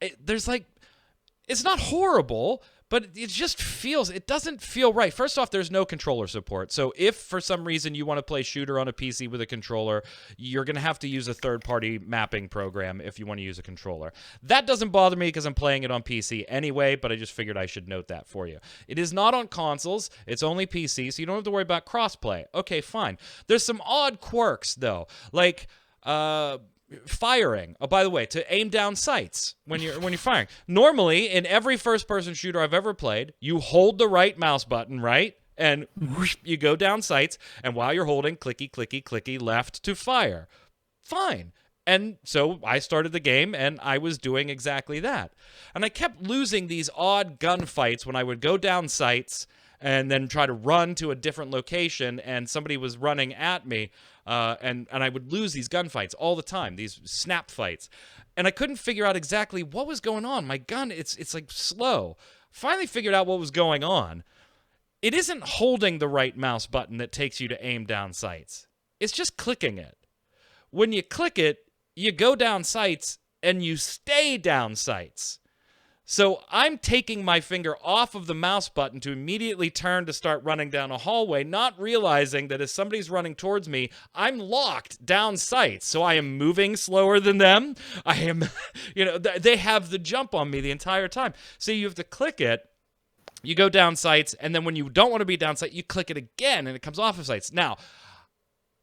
A: it's not horrible, but it doesn't feel right. First off, there's no controller support. So if for some reason you want to play shooter on a PC with a controller, you're going to have to use a third-party mapping program if you want to use a controller. That doesn't bother me because I'm playing it on PC anyway, but I just figured I should note that for you. It is not on consoles. It's only PC, so you don't have to worry about crossplay. Okay, fine. There's some odd quirks, though, like firing. Oh, by the way, to aim down sights when you're firing. Normally, in every first-person shooter I've ever played, you hold the right mouse button, right? And whoosh, you go down sights, and while you're holding clicky, clicky, clicky left to fire. Fine. And so I started the game, and I was doing exactly that. And I kept losing these odd gunfights when I would go down sights and then try to run to a different location, and somebody was running at me, and I would lose these gunfights all the time, these snap fights. And I couldn't figure out exactly what was going on. My gun, it's like slow. finally figured out what was going on. It isn't holding the right mouse button that takes you to aim down sights. It's just clicking it. When you click it, you go down sights and you stay down sights. So I'm taking my finger off of the mouse button to immediately turn to start running down a hallway, not realizing that as somebody's running towards me, I'm locked down sights. So I am moving slower than them. I am, they have the jump on me the entire time. So you have to click it. You go down sights, and then when you don't want to be down sight, you click it again, and it comes off of sights. Now,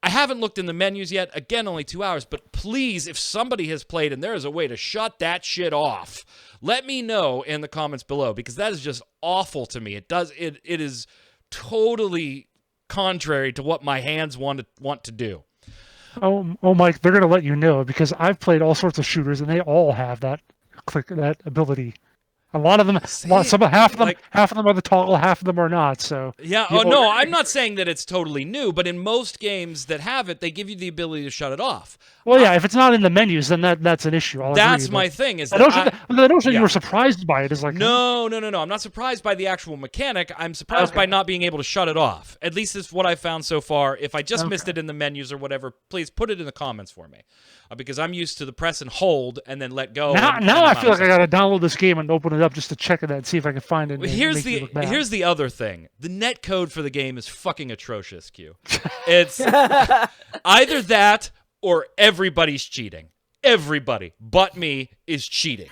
A: I haven't looked in the menus yet. Again, only 2 hours. But please, if somebody has played and there is a way to shut that shit off, let me know in the comments below, because that is just awful to me. It is totally contrary to what my hands want to do.
B: Oh, Mike, they're gonna let you know, because I've played all sorts of shooters and they all have that ability. A lot of them, half of them are the toggle, half of them are not. So
A: yeah. Oh no, I'm not saying that it's totally new, but in most games that have it, they give you the ability to shut it off.
B: Well, yeah, if it's not in the menus, then that's an issue.
A: That's my thing. Is
B: the notion you were surprised by it is like
A: no. I'm not surprised by the actual mechanic. I'm surprised by not being able to shut it off. At least it's what I've found so far. If I just missed it in the menus or whatever, please put it in the comments for me, because I'm used to the press and hold and then let go.
B: Now I feel like I got to download this game and open it up just to check it out and see if I can find it.
A: Here's the other thing. The net code for the game is fucking atrocious, Q. It's either that or everybody's cheating. Everybody but me is cheating.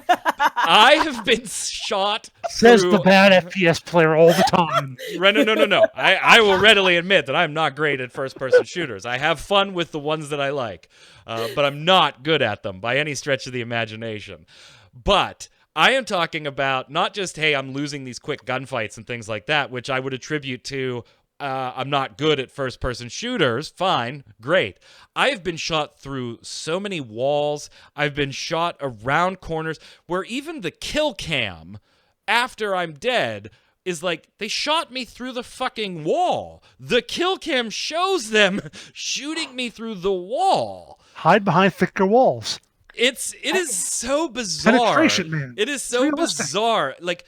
A: I have been shot
B: Says the bad FPS player all the time.
A: No. I will readily admit that I'm not great at first-person shooters. I have fun with the ones that I like, but I'm not good at them by any stretch of the imagination. But I am talking about not just, hey, I'm losing these quick gunfights and things like that, which I would attribute to I'm not good at first-person shooters. Fine, great. I have been shot through so many walls. I've been shot around corners where even the kill cam after I'm dead is like, they shot me through the fucking wall. The kill cam shows them shooting me through the wall.
B: Hide behind thicker walls.
A: It is so bizarre.
B: Penetration, man.
A: It is so bizarre. Like,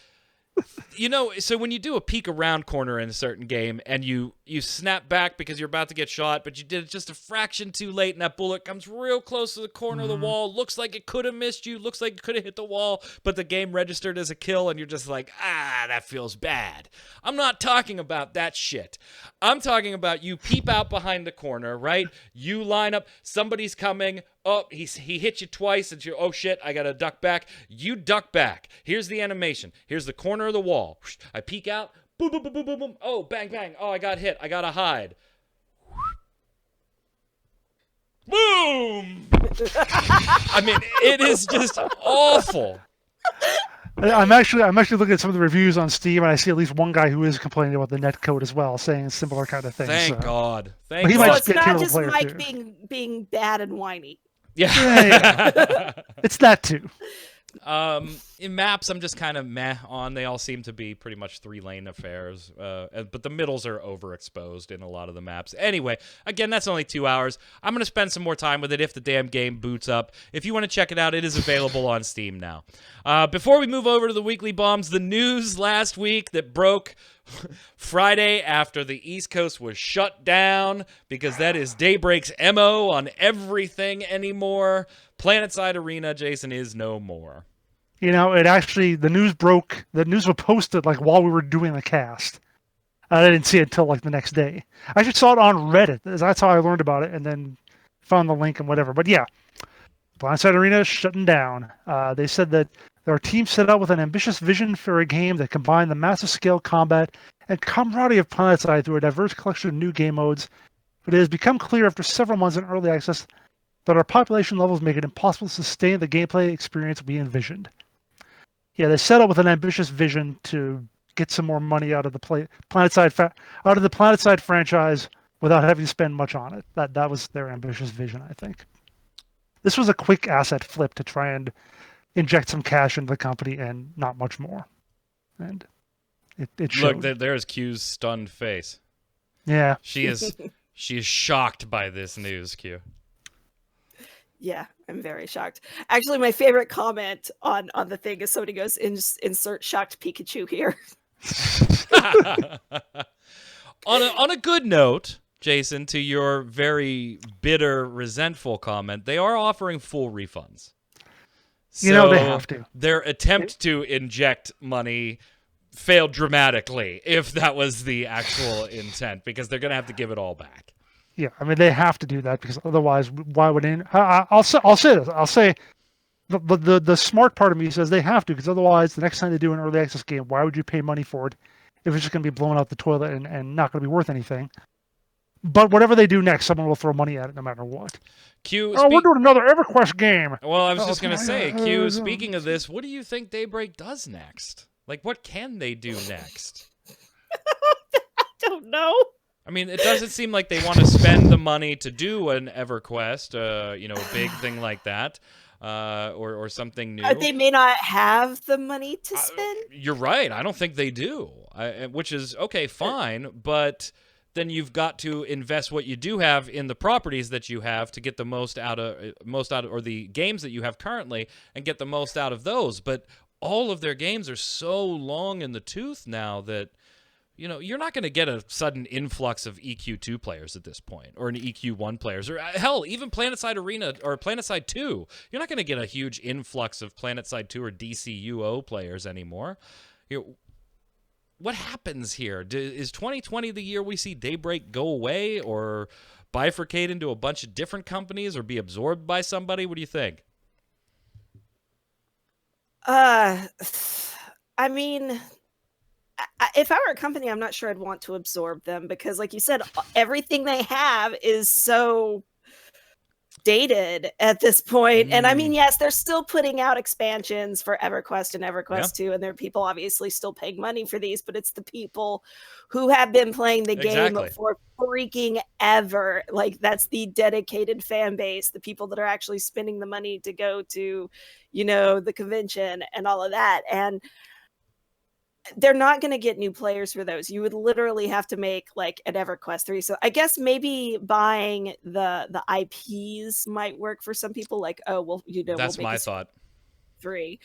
A: so when you do a peek around corner in a certain game and you snap back because you're about to get shot, but you did it just a fraction too late and that bullet comes real close to the corner of the wall, looks like it could have missed you, looks like it could have hit the wall, but the game registered as a kill and you're just like, that feels bad. I'm not talking about that shit. I'm talking about you peep out behind the corner, right? You line up, somebody's coming, oh, he hit you twice, and you're, oh shit, I gotta duck back. You duck back. Here's the animation. Here's the corner of the wall. I peek out, boom, boom, boom, boom, boom, boom. Oh, bang, bang. Oh, I got hit. I gotta hide. Boom! I mean, it is just awful.
B: I'm actually looking at some of the reviews on Steam, and I see at least one guy who is complaining about the net code as well, saying a similar kind of thing.
A: Thank God. Thank
B: he
A: God.
B: might
C: It's not just Mike
B: too.
C: being bad and whiny.
A: Yeah.
B: It's that too.
A: In maps, I'm just kind of meh on. They all seem to be pretty much 3-lane affairs, but the middles are overexposed in a lot of the maps. Anyway, again, that's only 2 hours. I'm going to spend some more time with it if the damn game boots up. If you want to check it out, it is available on Steam now. Before we move over to the weekly bombs, the news last week that broke Friday after the East Coast was shut down, because that is Daybreak's MO on everything anymore. PlanetSide Arena, Jason, is no more.
B: The news was posted like while we were doing the cast. I didn't see it until like the next day. I actually saw it on Reddit. That's how I learned about it, and then found the link and whatever. But yeah, PlanetSide Arena is shutting down. They said that their team set out with an ambitious vision for a game that combined the massive scale combat and camaraderie of PlanetSide through a diverse collection of new game modes. But it has become clear after several months in early access that our population levels make it impossible to sustain the gameplay experience we envisioned. Yeah, they set out with an ambitious vision to get some more money out of the PlanetSide franchise without having to spend much on it. That was their ambitious vision, I think. This was a quick asset flip to try and inject some cash into the company and not much more. And it showed.
A: Look, there's Q's stunned face.
B: Yeah.
A: She is shocked by this news, Q.
C: Yeah, I'm very shocked. Actually, my favorite comment on the thing is somebody goes, insert shocked Pikachu here.
A: On a good note, Jason, to your very bitter, resentful comment, they are offering full refunds.
B: You know they have to.
A: Their attempt to inject money failed dramatically, if that was the actual intent, because they're going to have to give it all back.
B: Yeah, I mean they have to do that because otherwise, why would I'll say this. I'll say the smart part of me says they have to, because otherwise, the next time they do an early access game, why would you pay money for it if it's just going to be blown out the toilet and not going to be worth anything? But whatever they do next, someone will throw money at it no matter what. We're doing another EverQuest game.
A: Well, I was just going to say, Q, speaking of this, what do you think Daybreak does next? Like, what can they do next?
C: I don't know.
A: I mean, it doesn't seem like they want to spend the money to do an EverQuest, a big thing like that, or something new.
C: They may not have the money to spend.
A: You're right. I don't think they do, which is, okay, fine, but then you've got to invest what you do have in the properties that you have to get the most out of, or the games that you have currently, and get the most out of those. But all of their games are so long in the tooth now that, you're not going to get a sudden influx of EQ2 players at this point, or an EQ1 players, or hell, even PlanetSide Arena or PlanetSide 2. You're not going to get a huge influx of PlanetSide 2 or DCUO players anymore. What happens here? Is 2020 the year we see Daybreak go away, or bifurcate into a bunch of different companies, or be absorbed by somebody? What do you think?
C: I mean, if I were a company, I'm not sure I'd want to absorb them, because, like you said, everything they have is so dated at this point. And I mean, yes, they're still putting out expansions for EverQuest and EverQuest 2, and there are people obviously still paying money for these, but it's the people who have been playing the game for freaking ever. Like, that's the dedicated fan base, the people that are actually spending the money to go to, the convention and all of that. And they're not going to get new players for those. You would literally have to make like an EverQuest 3. So I guess maybe buying the IPs might work for some people. Like, oh, well,
A: that's
C: we'll
A: my thought.
C: 3.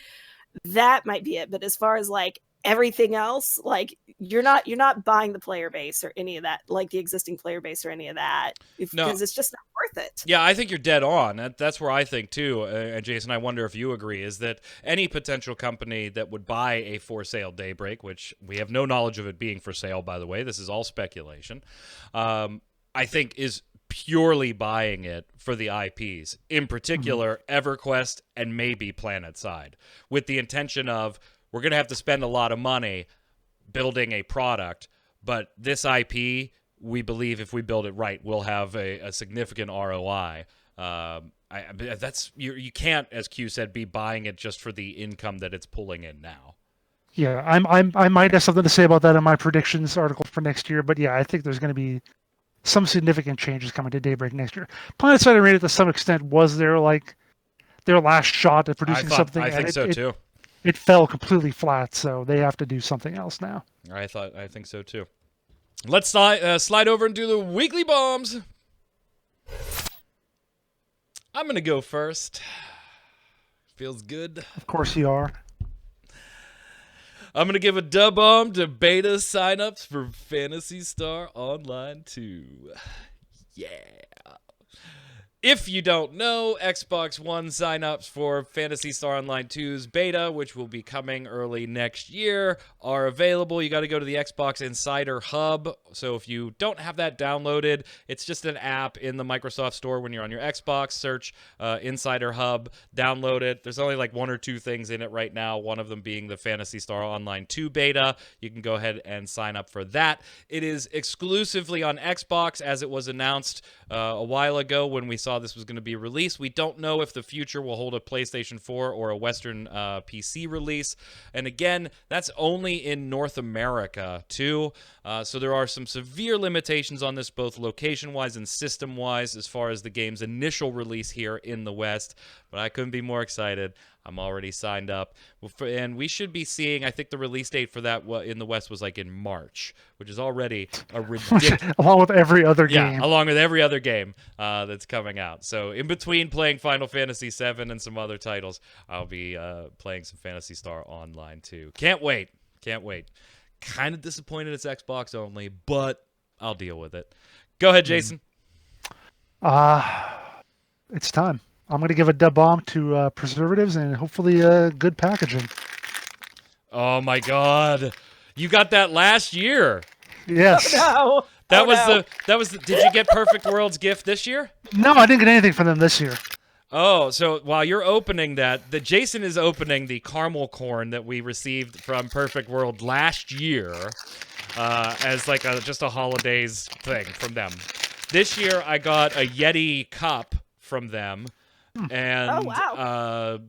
C: That might be it. But as far as like everything else, like you're not buying the player base or any of that, like the existing player base or any of that, because it's just not worth it.
A: Yeah, I think you're dead on. That's where I think too. And Jason, I wonder if you agree, is that any potential company that would buy a for sale Daybreak, which we have no knowledge of it being for sale, by the way, this is all speculation, I think is purely buying it for the IPs, in particular EverQuest and maybe PlanetSide, with the intention of, we're going to have to spend a lot of money building a product, but this IP, we believe if we build it right, we'll have a significant ROI. You can't, as Q said, be buying it just for the income that it's pulling in now.
B: Yeah, I might have something to say about that in my predictions article for next year, but yeah, I think there's going to be some significant changes coming to Daybreak next year. PlanetSide Arena, to some extent, was their last shot at producing something.
A: I think so too.
B: It fell completely flat, so they have to do something else now.
A: I think so too. Let's slide over and do the weekly bombs. I'm gonna go first. Feels good.
B: Of course you are.
A: I'm gonna give a dub bomb to beta signups for Phantasy Star Online 2. Yeah. If you don't know, Xbox One signups for Phantasy Star Online 2's beta, which will be coming early next year, are available. You got to go to the Xbox Insider Hub. So if you don't have that downloaded, it's just an app in the Microsoft Store when you're on your Xbox. Search Insider Hub, download it. There's only like 1 or 2 things in it right now, one of them being the Phantasy Star Online 2 beta. You can go ahead and sign up for that. It is exclusively on Xbox, as it was announced a while ago when we saw this was going to be released. We don't know if the future will hold a PlayStation 4 or a Western PC release. And again, that's only in North America too. So there are some severe limitations on this, both location-wise and system-wise, as far as the game's initial release here in the West. But I couldn't be more excited. I'm already signed up. And we should be seeing, I think the release date for that in the West was like in March, which is already a ridiculous...
B: Along with every other game.
A: Yeah, along with every other game that's coming out. So in between playing Final Fantasy VII and some other titles, I'll be playing some Phantasy Star Online too. Can't wait. Can't wait. Kind of disappointed it's Xbox only, but I'll deal with it. Go ahead, Jason.
B: It's time. I'm going to give a dub bomb to preservatives and hopefully good packaging.
A: Oh my God, you got that last year.
B: Yes.
C: Oh, no.
A: That was the. Did you get Perfect World's gift this year?
B: No, I didn't get anything from them this year.
A: Oh, so while you're opening that, Jason is opening the caramel corn that we received from Perfect World last year as like just a holidays thing from them. This year, I got a Yeti cup from them and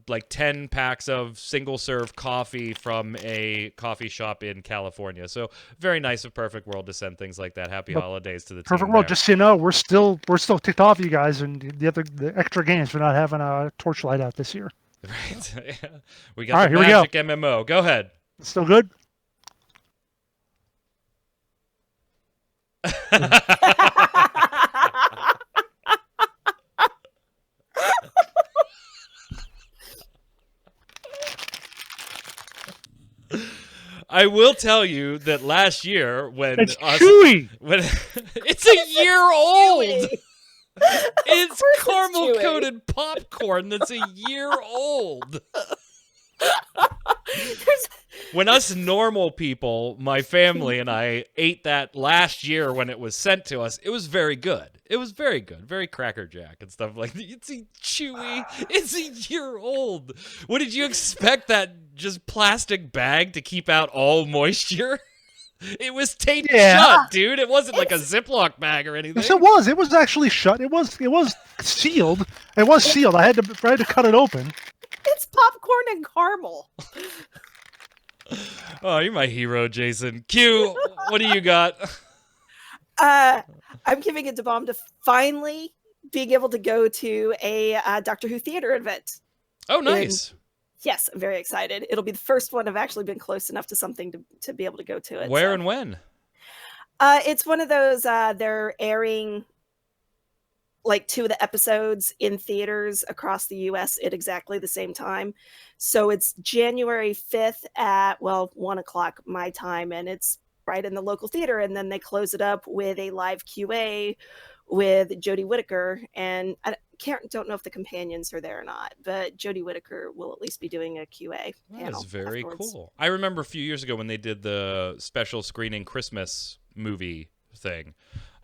A: like 10 packs of single-serve coffee from a coffee shop in California. So very nice of Perfect World to send things like that. Happy holidays to the
B: Perfect
A: team
B: World,
A: there.
B: just so you know, we're still ticked off you guys and the extra games for not having a Torchlight out this year.
A: Right. Yeah. We got
B: All right,
A: the
B: here we go.
A: Magic MMO. Go ahead.
B: Still good?
A: I will tell you that last year when
B: It's chewy.
A: when it's a year old.
C: Chewy.
A: It's
C: course it's
A: caramel
C: chewy.
A: coated popcorn that's a year old. When us normal people, my family and I, ate that last year when it was sent to us, it was very good. It was very good. Very Cracker Jack and stuff like that. It's a chewy. It's a year old. What did you expect, that just plastic bag to keep out all moisture? It was taped shut, dude. It wasn't like a Ziploc bag or anything.
B: Yes, it was. It was actually shut. It was sealed. It was sealed. I had to cut it open.
C: It's popcorn and caramel.
A: Oh, you're my hero, Jason. Q, what do you got?
C: I'm giving it to Bomb to finally being able to go to a Doctor Who theater event.
A: Oh, nice.
C: Yes, I'm very excited. It'll be the first one I've actually been close enough to something to be able to go to it.
A: Where and when?
C: It's one of those, they're airing like 2 of the episodes in theaters across the US at exactly the same time. So it's January 5th at, 1 o'clock my time, and it's right in the local theater. And then they close it up with a live QA with Jodie Whittaker. And I don't know if the companions are there or not, but Jodie Whittaker will at least be doing a QA panel.
A: That's very
C: afterwards.
A: cool. I remember a few years ago when they did the special screening Christmas movie thing.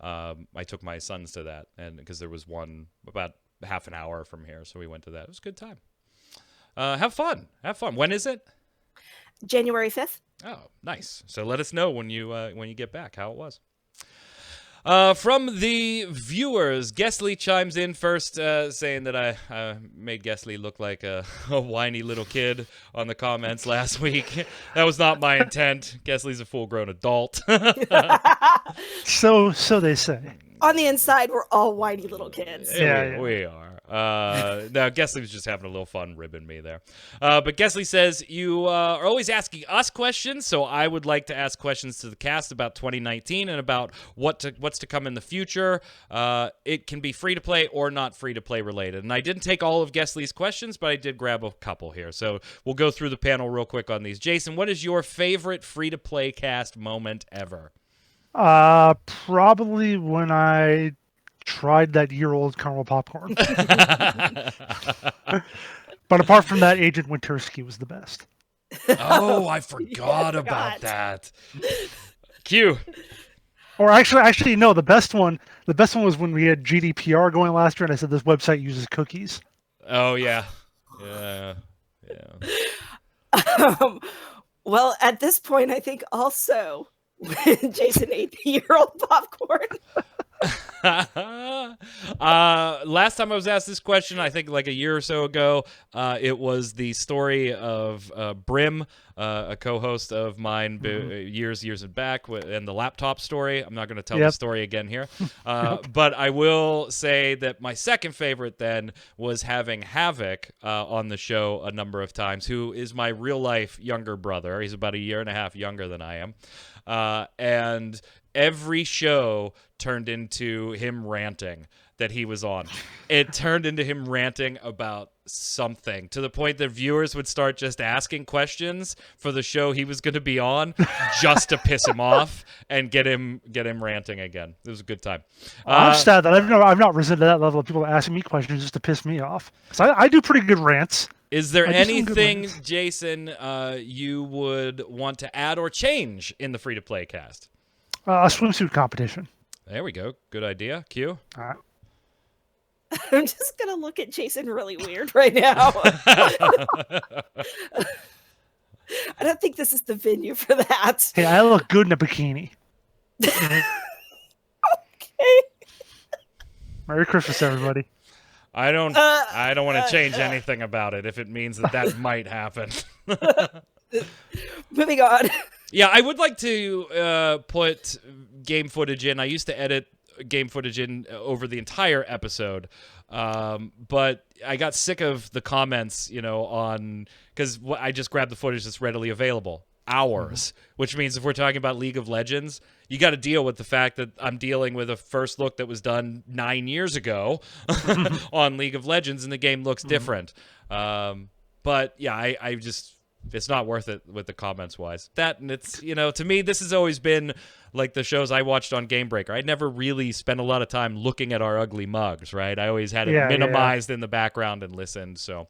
A: I took my sons to that, and because there was one about half an hour from here, so we went to that. It was a good time. Have fun. When is it?
C: January 5th.
A: Oh, nice. So let us know when you get back how it was. From the viewers, Gesley chimes in first, saying that I made Gesley look like a whiny little kid on the comments last week. That was not my intent. Gesley's a full-grown adult.
B: So they say.
C: On the inside, we're all whiny little kids.
B: Yeah.
A: We are. Now, Gesley was just having a little fun ribbing me there. But Gesley says, you are always asking us questions, so I would like to ask questions to the cast about 2019 and about what's to come in the future. It can be free-to-play or not free-to-play related. And I didn't take all of Gesley's questions, but I did grab a couple here. So we'll go through the panel real quick on these. Jason, what is your favorite free-to-play cast moment ever?
B: Probably when I tried that year-old caramel popcorn. But apart from that, Agent Wintersky was the best.
A: Oh, I forgot about that. Q.
B: Or actually, no. The best one was when we had GDPR going last year, and I said this website uses cookies.
A: Oh yeah.
C: Well, at this point, I think also when Jason ate the year-old popcorn.
A: Last time I was asked this question, I think like a year or so ago, it was the story of Brim, a co-host of mine years back, and the laptop story. I'm not going to tell the story again here. But I will say that my second favorite then was having Havoc on the show a number of times, who is my real-life younger brother. He's about a year and a half younger than I am. And every show turned into him ranting that he was on. It turned into him ranting about something, to the point that viewers would start just asking questions for the show he was going to be on just to piss him off and get him ranting again. It was a good time.
B: I'm sad that I've not risen to that level of people asking me questions just to piss me off. So I do pretty good rants.
A: Is there anything, Jason, you would want to add or change in the free-to-play cast?
B: A swimsuit competition.
A: There we go. Good idea. Q?
B: All right.
C: I'm just going to look at Jason really weird right now. I don't think this is the venue for that.
B: Hey, I look good in a bikini.
C: Okay.
B: Merry Christmas, everybody.
A: I don't want to change anything about it if it means that might happen.
C: Moving on.
A: Yeah, I would like to put game footage in. I used to edit game footage in over the entire episode, but I got sick of the comments, because I just grabbed the footage that's readily available. Hours, which means if we're talking about League of Legends, you got to deal with the fact that I'm dealing with a first look that was done 9 years ago on League of Legends, and the game looks different. But yeah, I just, it's not worth it with the comments wise. That, and it's, to me, this has always been like the shows I watched on Game Breaker. I never really spent a lot of time looking at our ugly mugs, right? I always had it minimized in the background and listened. So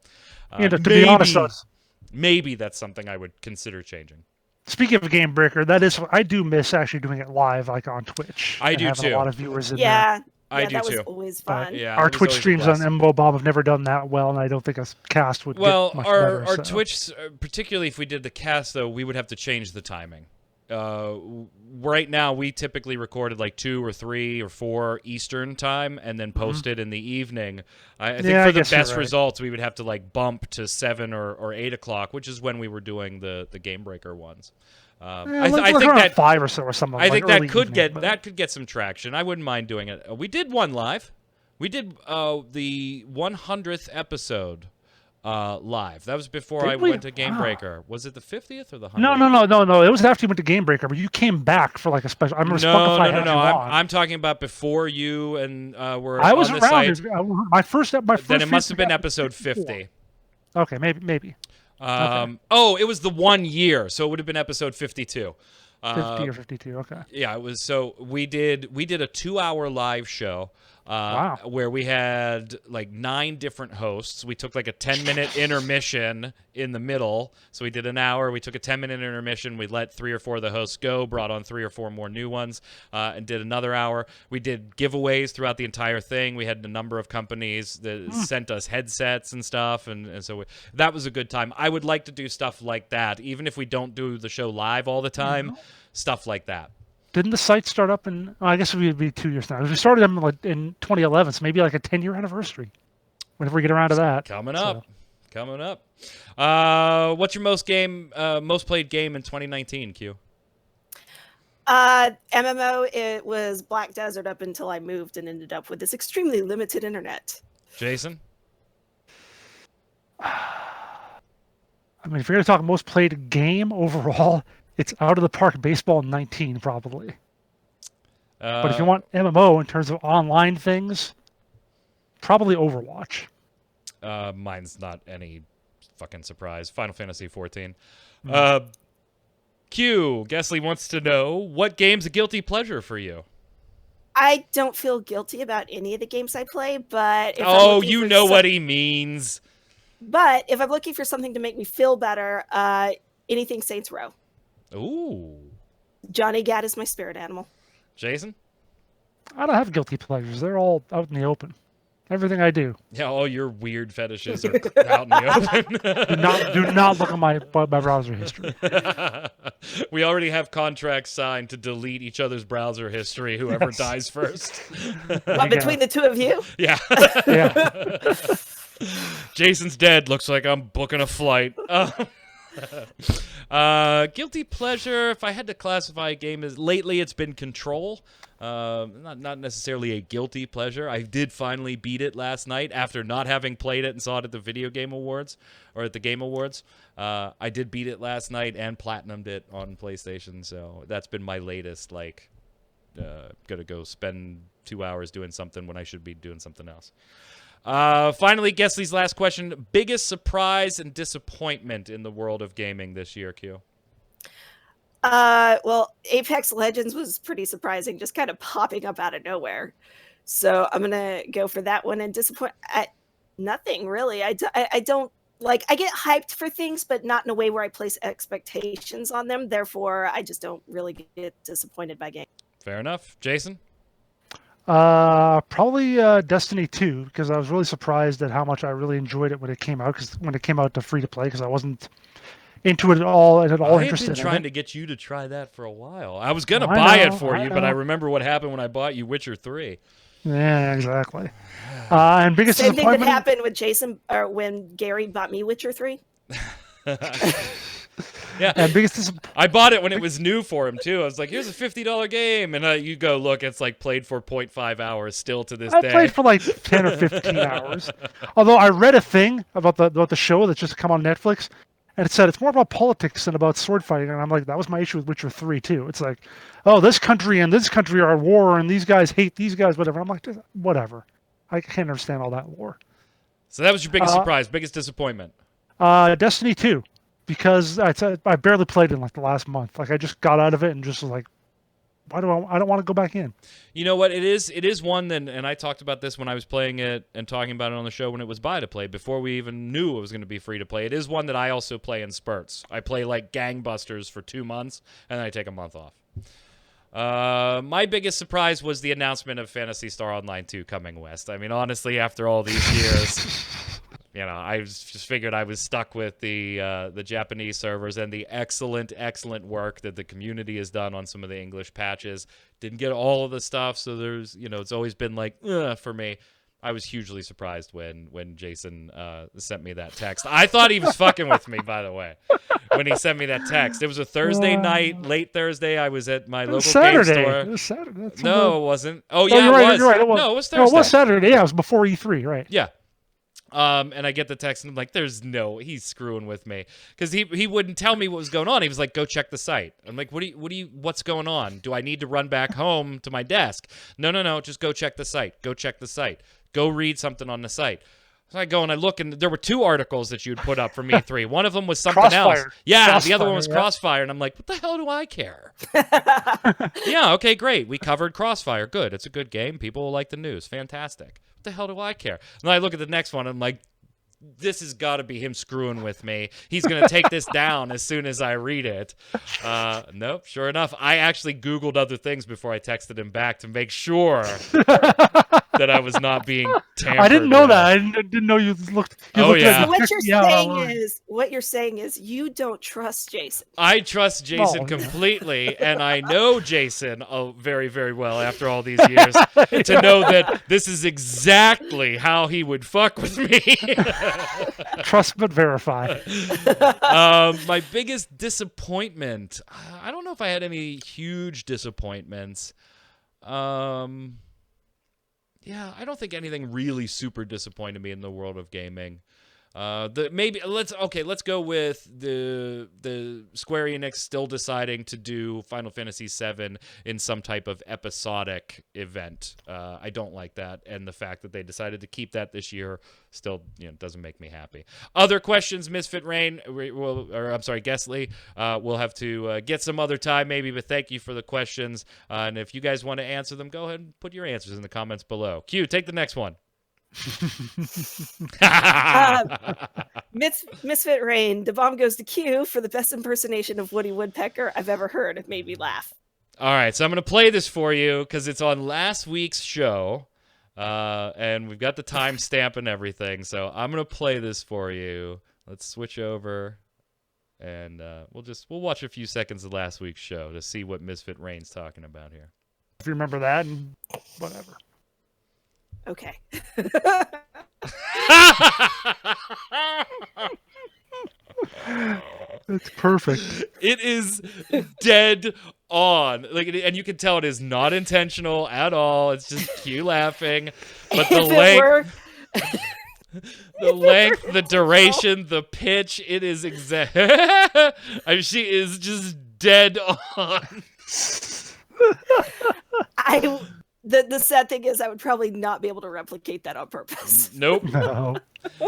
B: to be honest,
A: maybe that's something I would consider changing.
B: Speaking of Game Breaker, I do miss actually doing it live, like on Twitch.
A: I do too.
B: A lot of viewers in there.
C: Yeah,
A: I do
C: that
A: too.
C: was always fun.
B: Our Twitch streams on MMO Bob have never done that well, and I don't think a cast would.
A: Well,
B: get much
A: our
B: better,
A: Twitch, particularly if we did the cast, though, we would have to change the timing. Right now, we typically recorded like 2 or 3 or 4 Eastern time and then post it in the evening. I think for the best results, we would have to like bump to 7 or 8 o'clock, which is when we were doing the Game Breaker ones. I think that
B: 5 or so or something.
A: I think that could get some traction. I wouldn't mind doing it. We did one live. We did the 100th episode live. That was before I went to Game Breaker. Was it the 50th or the 100th?
B: No. It was after you went to Game Breaker, but you came back for like a special. I remember
A: No. I'm talking about before you and were
B: I was
A: on the
B: around.
A: site.
B: My first.
A: Then it must have been episode 50.
B: Okay, maybe.
A: Oh, it was the 1 year, so it would have been episode 52.
B: 50 or 52. Okay.
A: Yeah, it was. So we did a 2-hour live show. Where we had like 9 different hosts. We took like a 10-minute intermission in the middle. So we did an hour. We took a 10-minute intermission. We let 3 or 4 of the hosts go, brought on 3 or 4 more new ones, and did another hour. We did giveaways throughout the entire thing. We had a number of companies that sent us headsets and stuff, and so that was a good time. I would like to do stuff like that, even if we don't do the show live all the time, stuff like that.
B: Didn't the site start up in? I guess it would be 2 years now. We started them in 2011, so maybe like a 10-year anniversary. Whenever we get around to that,
A: coming up. What's your most played game in 2019, Q?
C: MMO. It was Black Desert up until I moved and ended up with this extremely limited internet.
A: Jason.
B: I mean, if you're going to talk most played game overall, it's Out of the Park Baseball 19, probably. But if you want MMO in terms of online things, probably Overwatch.
A: Mine's not any fucking surprise. Final Fantasy 14. Q, Gesley wants to know, what game's a guilty pleasure for you?
C: I don't feel guilty about any of the games I play, but...
A: you know what he means.
C: But if I'm looking for something to make me feel better, anything Saints Row.
A: Ooh.
C: Johnny Gat is my spirit animal.
A: Jason?
B: I don't have guilty pleasures. They're all out in the open. Everything I do.
A: Yeah, all your weird fetishes are out in the open.
B: Do not look at my browser history.
A: We already have contracts signed to delete each other's browser history, whoever
B: Yes.
A: dies first.
C: What, between the two of you?
A: Yeah.
B: Yeah.
A: Jason's dead. Looks like I'm booking a flight. Guilty pleasure, if I had to classify a game as lately, it's been Control. Not necessarily a guilty pleasure. I did finally beat it last night after not having played it and saw it at the Video Game Awards or at the Game Awards. I did beat it last night and platinumed it on PlayStation, so that's been my latest, like, gonna go spend 2 hours doing something when I should be doing something else. Finally, Guessley's last question. Biggest surprise and disappointment in the world of gaming this year, Q?
C: Well, Apex Legends was pretty surprising, just kind of popping up out of nowhere. So I'm gonna go for that one. And nothing really. I don't like. I get hyped for things, but not in a way where I place expectations on them. Therefore, I just don't really get disappointed by games.
A: Fair enough, Jason.
B: Probably Destiny 2, because I was really surprised at how much I really enjoyed it when it came out. Because when it came out to free to play, because I wasn't into it at all and at all interested in it.
A: I've been trying to get you to try that for a while. I was gonna
B: I
A: buy
B: know,
A: it for
B: I
A: you, but
B: know.
A: I remember what happened when I bought you Witcher 3.
B: Yeah, exactly. And biggest
C: Same thing that
B: disappointment.
C: happened with Jason, or when Gary bought me Witcher 3.
A: Yeah,
B: And biggest disappointment.
A: I bought it when it was new for him too. I was like, "Here's a $50 game," and you go look. It's like played for 0.5 hours still to this
B: I
A: day.
B: played for like 10 or 15 hours. Although I read a thing about the show that's just come on Netflix, and it said it's more about politics than about sword fighting. And I'm like, that was my issue with Witcher 3 too. It's like, oh, this country and this country are at war, and these guys hate these guys, whatever. I'm like, whatever. I can't understand all that war.
A: So that was your biggest surprise, biggest disappointment.
B: Destiny 2, because I barely played it in like the last month. Like I just got out of it and just was like, I don't want to go back in.
A: You know what? It is one that, and I talked about this when I was playing it and talking about it on the show when it was buy to play, before we even knew it was going to be free to play. It is one that I also play in spurts. I play like gangbusters for 2 months, and then I take a month off. My biggest surprise was the announcement of Phantasy Star Online 2 coming west. I mean, honestly, after all these years, you know, I just figured I was stuck with the Japanese servers and the excellent work that the community has done on some of the English patches. Didn't get all of the stuff, so there's, you know, it's always been like, for me. I was hugely surprised when Jason sent me that text. I thought he was fucking with me, by the way, when he sent me that text. It was a Thursday night, late Thursday. I was at my local game store.
B: It was Saturday. That's
A: No, it wasn't. Oh,
B: you're
A: yeah,
B: right,
A: it was.
B: you're right, it was.
A: No, it was Thursday.
B: No, it was Saturday. Yeah, it was before E3, right?
A: Yeah. And I get the text, and I'm like, he's screwing with me. Because he wouldn't tell me what was going on. He was like, go check the site. I'm like, what's going on? Do I need to run back home to my desk? No, just go check the site. Go check the site. Go read something on the site. So I go and I look, and there were 2 articles that you'd put up from E3. One of them was something
B: Crossfire.
A: else. Yeah, the
B: Crossfire,
A: other one was
B: yeah.
A: Crossfire, and I'm like, what the hell do I care? Yeah, okay, great. We covered Crossfire. Good. It's a good game. People will like the news. Fantastic. What the hell do I care? And then I look at the next one, and I'm like, this has got to be him screwing with me. He's going to take this down as soon as I read it. Nope, sure enough. I actually Googled other things before I texted him back to make sure that I was not being tampered
B: I didn't know
A: with.
B: that. I didn't know you looked.
A: Oh, yeah.
C: So what you're
B: Yeah,
C: saying is you don't trust Jason.
A: I trust Jason
B: Oh, yeah.
A: completely, and I know Jason very, very well after all these years to know that this is exactly how he would fuck with me.
B: Trust but verify.
A: My biggest disappointment. I don't know if I had any huge disappointments. Yeah, I don't think anything really super disappointed me in the world of gaming. Let's go with the Square Enix still deciding to do Final Fantasy VII in some type of episodic event. I don't like that, and the fact that they decided to keep that this year still, doesn't make me happy. Other questions, Misfit Rain, Guessley, we'll have to get some other time maybe, but thank you for the questions. And if you guys want to answer them, go ahead and put your answers in the comments below. Q, take the next one.
C: Misfit Rain, the bomb goes to Q for the best impersonation of Woody Woodpecker I've ever heard. It made me laugh.
A: All right, so I'm going to play this for you because it's on last week's show. And we've got the timestamp and everything. So I'm gonna play this for you. Let's switch over, and we'll watch a few seconds of last week's show to see what Misfit Rain's talking about here.
B: If you remember that, and whatever.
C: Okay.
B: It's perfect.
A: It is dead on. And you can tell it is not intentional at all. It's just Q laughing. But the length, the duration, the pitch, it is exact. She is just dead on.
C: The sad thing is I would probably not be able to replicate that on purpose.
A: Nope.
B: No,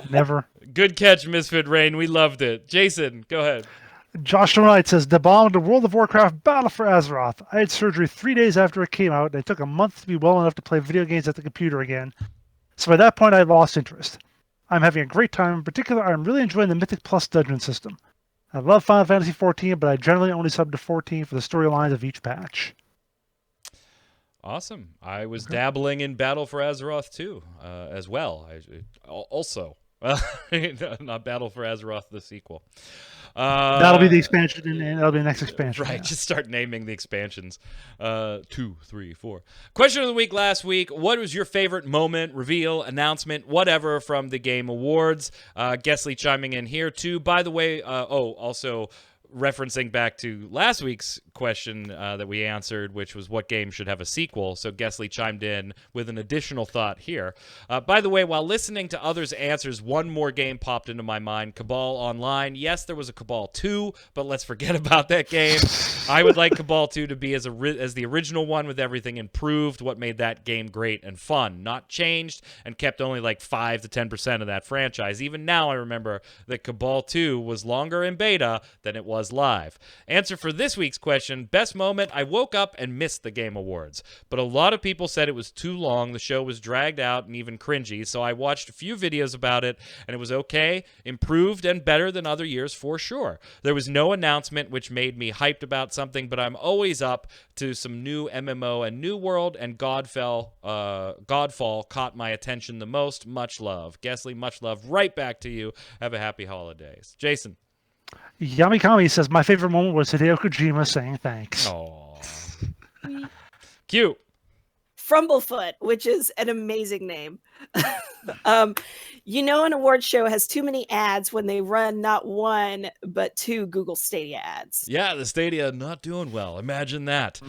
B: never.
A: Good catch, Misfit Rain. We loved it. Jason, go ahead.
B: Josh Knight says, the bomb to World of Warcraft Battle for Azeroth. I had surgery 3 days after it came out, and it took a month to be well enough to play video games at the computer again. So by that point, I lost interest. I'm having a great time. In particular, I'm really enjoying the Mythic Plus dungeon system. I love Final Fantasy XIV, but I generally only sub to 14 for the storylines of each patch.
A: Awesome. I was dabbling in Battle for Azeroth too, as well. Also, not Battle for Azeroth, the sequel.
B: That'll be the expansion, and that'll be the next expansion.
A: Right,
B: yeah.
A: just start naming the expansions. 2, 3, 4. Question of the week last week. What was your favorite moment, reveal, announcement, whatever from the Game Awards? Guessly chiming in here too. By the way, also referencing back to last week's question that we answered, which was what game should have a sequel. So Guessly chimed in with an additional thought here. By the way, while listening to others' answers, one more game popped into my mind, Cabal Online. Yes, there was a Cabal 2, but let's forget about that game. I would like Cabal 2 to be as the original one with everything improved, what made that game great and fun, not changed, and kept only like 5 to 10% of that franchise. Even now, I remember that Cabal 2 was longer in beta than it was live. Answer for this week's question, best moment, I woke up and missed the Game Awards, but a lot of people said it was too long, the show was dragged out and even cringy, so I watched a few videos about it, and it was okay, improved and better than other years for sure. There was no announcement which made me hyped about something, but I'm always up to some new MMO, and New World and Godfall caught my attention the most. Much love. Guessly, much love. Right back to you. Have a happy holidays. Jason.
B: Yamikami says, my favorite moment was Hideo Kojima saying thanks.
A: Aww. Cute.
C: Frumblefoot, which is an amazing name. An award show has too many ads when they run not 1, but 2 Google Stadia ads.
A: Yeah, the Stadia not doing well. Imagine that.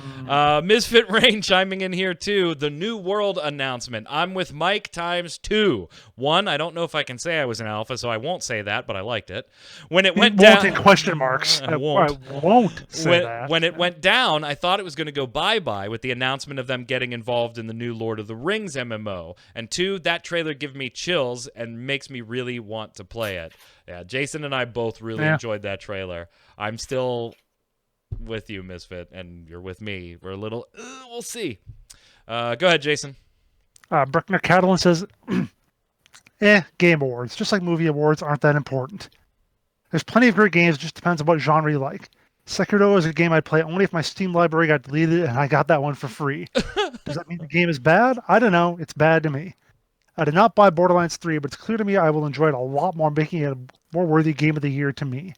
A: Misfit Rain chiming in here, too. The New World announcement. I'm with Mike times 2. 1, I don't know if I can say I was an alpha, so I won't say that, but I liked it. When it went down...
B: in question marks. I won't say that.
A: When it went down, I thought it was going to go bye-bye with the announcement of them getting involved in the new Lord of the Rings MMO. And 2, that trailer gave me chills and makes me really want to play it. Yeah, Jason and I both really enjoyed that trailer. I'm still with you, Misfit, and you're with me. We're a little, we'll see. Go ahead, Jason.
B: Bruckner Catalan says, Game Awards, just like movie awards, aren't that important. There's plenty of great games, it just depends on what genre you like. Sekiro is a game I'd play only if my Steam library got deleted and I got that one for free. Does that mean the game is bad? I don't know. It's bad to me. I did not buy Borderlands 3, but it's clear to me I will enjoy it a lot more, making it a more worthy game of the year to me.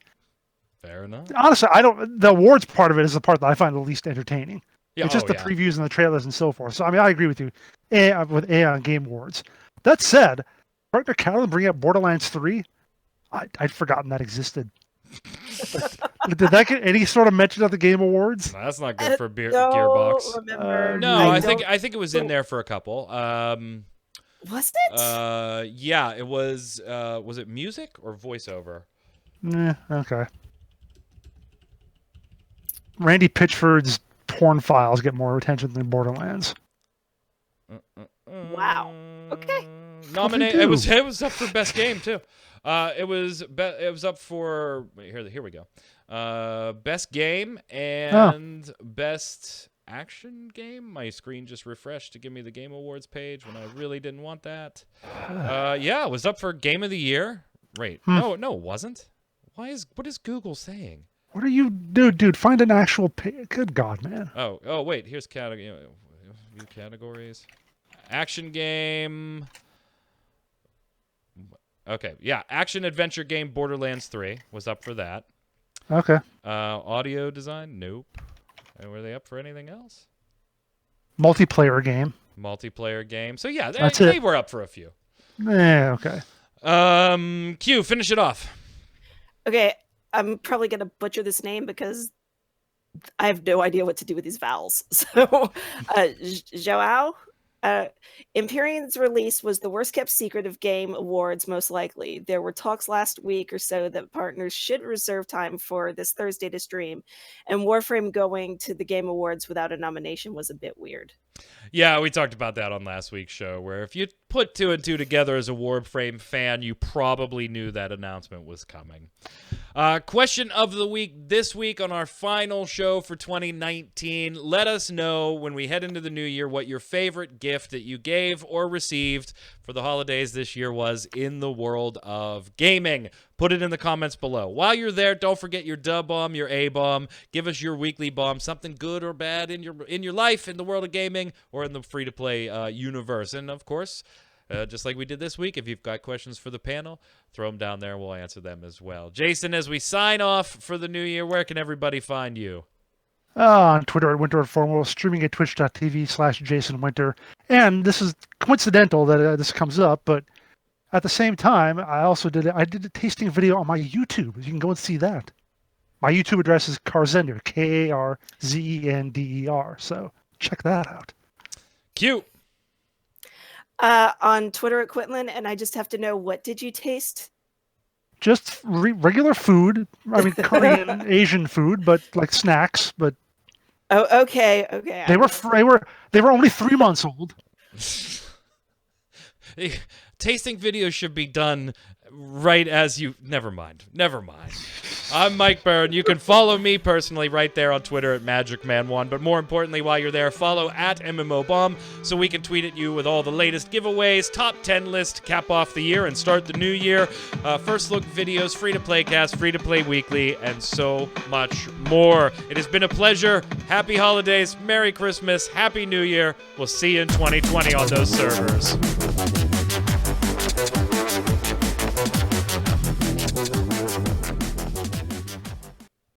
A: Fair enough.
B: Honestly, the awards part of it is the part that I find the least entertaining.
A: Yeah,
B: it's just the previews and the trailers and so forth. So, I mean, I agree with you with on Game Awards. That said, Partner Catalan bringing up Borderlands 3, I'd forgotten that existed. Did that get any sort of mention at the Game Awards?
A: No, that's not good for Gearbox.
C: No,
A: I think it was in there for a couple.
C: Was it?
A: Yeah, it was. Was it music or voiceover?
B: Okay. Randy Pitchford's porn files get more attention than Borderlands.
C: Wow. Okay.
A: Nominate. It was up for best game too. It was up for here we go. Best game and best action game. My screen just refreshed to give me the Game Awards page when I really didn't want that. Yeah, it was up for Game of the Year. Right. No, it wasn't. What is Google saying?
B: What are you dude? Find an actual page. Good God, man.
A: Oh, wait, here's category. View categories. Action game. Okay, yeah, action adventure game Borderlands 3 was up for that.
B: Okay.
A: Audio design, nope. And were they up for anything else?
B: Multiplayer game.
A: Multiplayer game. So yeah,
B: That's
A: they
B: it.
A: were up for a few.
B: Okay.
A: Q, finish it off.
C: Okay, I'm probably gonna butcher this name because I have no idea what to do with these vowels. So, Joao. Empyrean's release was the worst kept secret of Game Awards, most likely. There were talks last week or so that partners should reserve time for this Thursday to stream, and Warframe going to the Game Awards without a nomination was a bit weird.
A: Yeah, we talked about that on last week's show, where if you put 2 and 2 together as a Warframe fan, you probably knew that announcement was coming. Question of the week this week on our final show for 2019. Let us know when we head into the new year what your favorite gift that you gave or received for the holidays this year was in the world of gaming. Put it in the comments below. While you're there, don't forget your dub bomb, your A bomb. Give us your weekly bomb, something good or bad in your life, in the world of gaming, or in the free-to-play universe. And of course, just like we did this week, if you've got questions for the panel, throw them down there and we'll answer them as well. Jason, as we sign off for the new year, where can everybody find you?
B: On Twitter at Winter Informal, streaming at twitch.tv/JasonWinter. And this is coincidental that this comes up, but at the same time, I did a tasting video on my YouTube. You can go and see that. My YouTube address is Karzender, Karzender. So check that out.
A: Cute.
C: On Twitter at Quinlan, and I just have to know, what did you taste?
B: Just regular food. I mean, Korean, Asian food, but like snacks. But
C: Oh, okay.
B: they were only 3 months old.
A: Tasting videos should be done right as you... Never mind. I'm Mike Byrne. You can follow me personally right there on Twitter at magicman1. But more importantly, while you're there, follow at MMOBomb so we can tweet at you with all the latest giveaways, top 10 list, cap off the year, and start the new year. First look videos, free-to-play cast, free-to-play weekly, and so much more. It has been a pleasure. Happy holidays. Merry Christmas. Happy New Year. We'll see you in 2020 on those servers.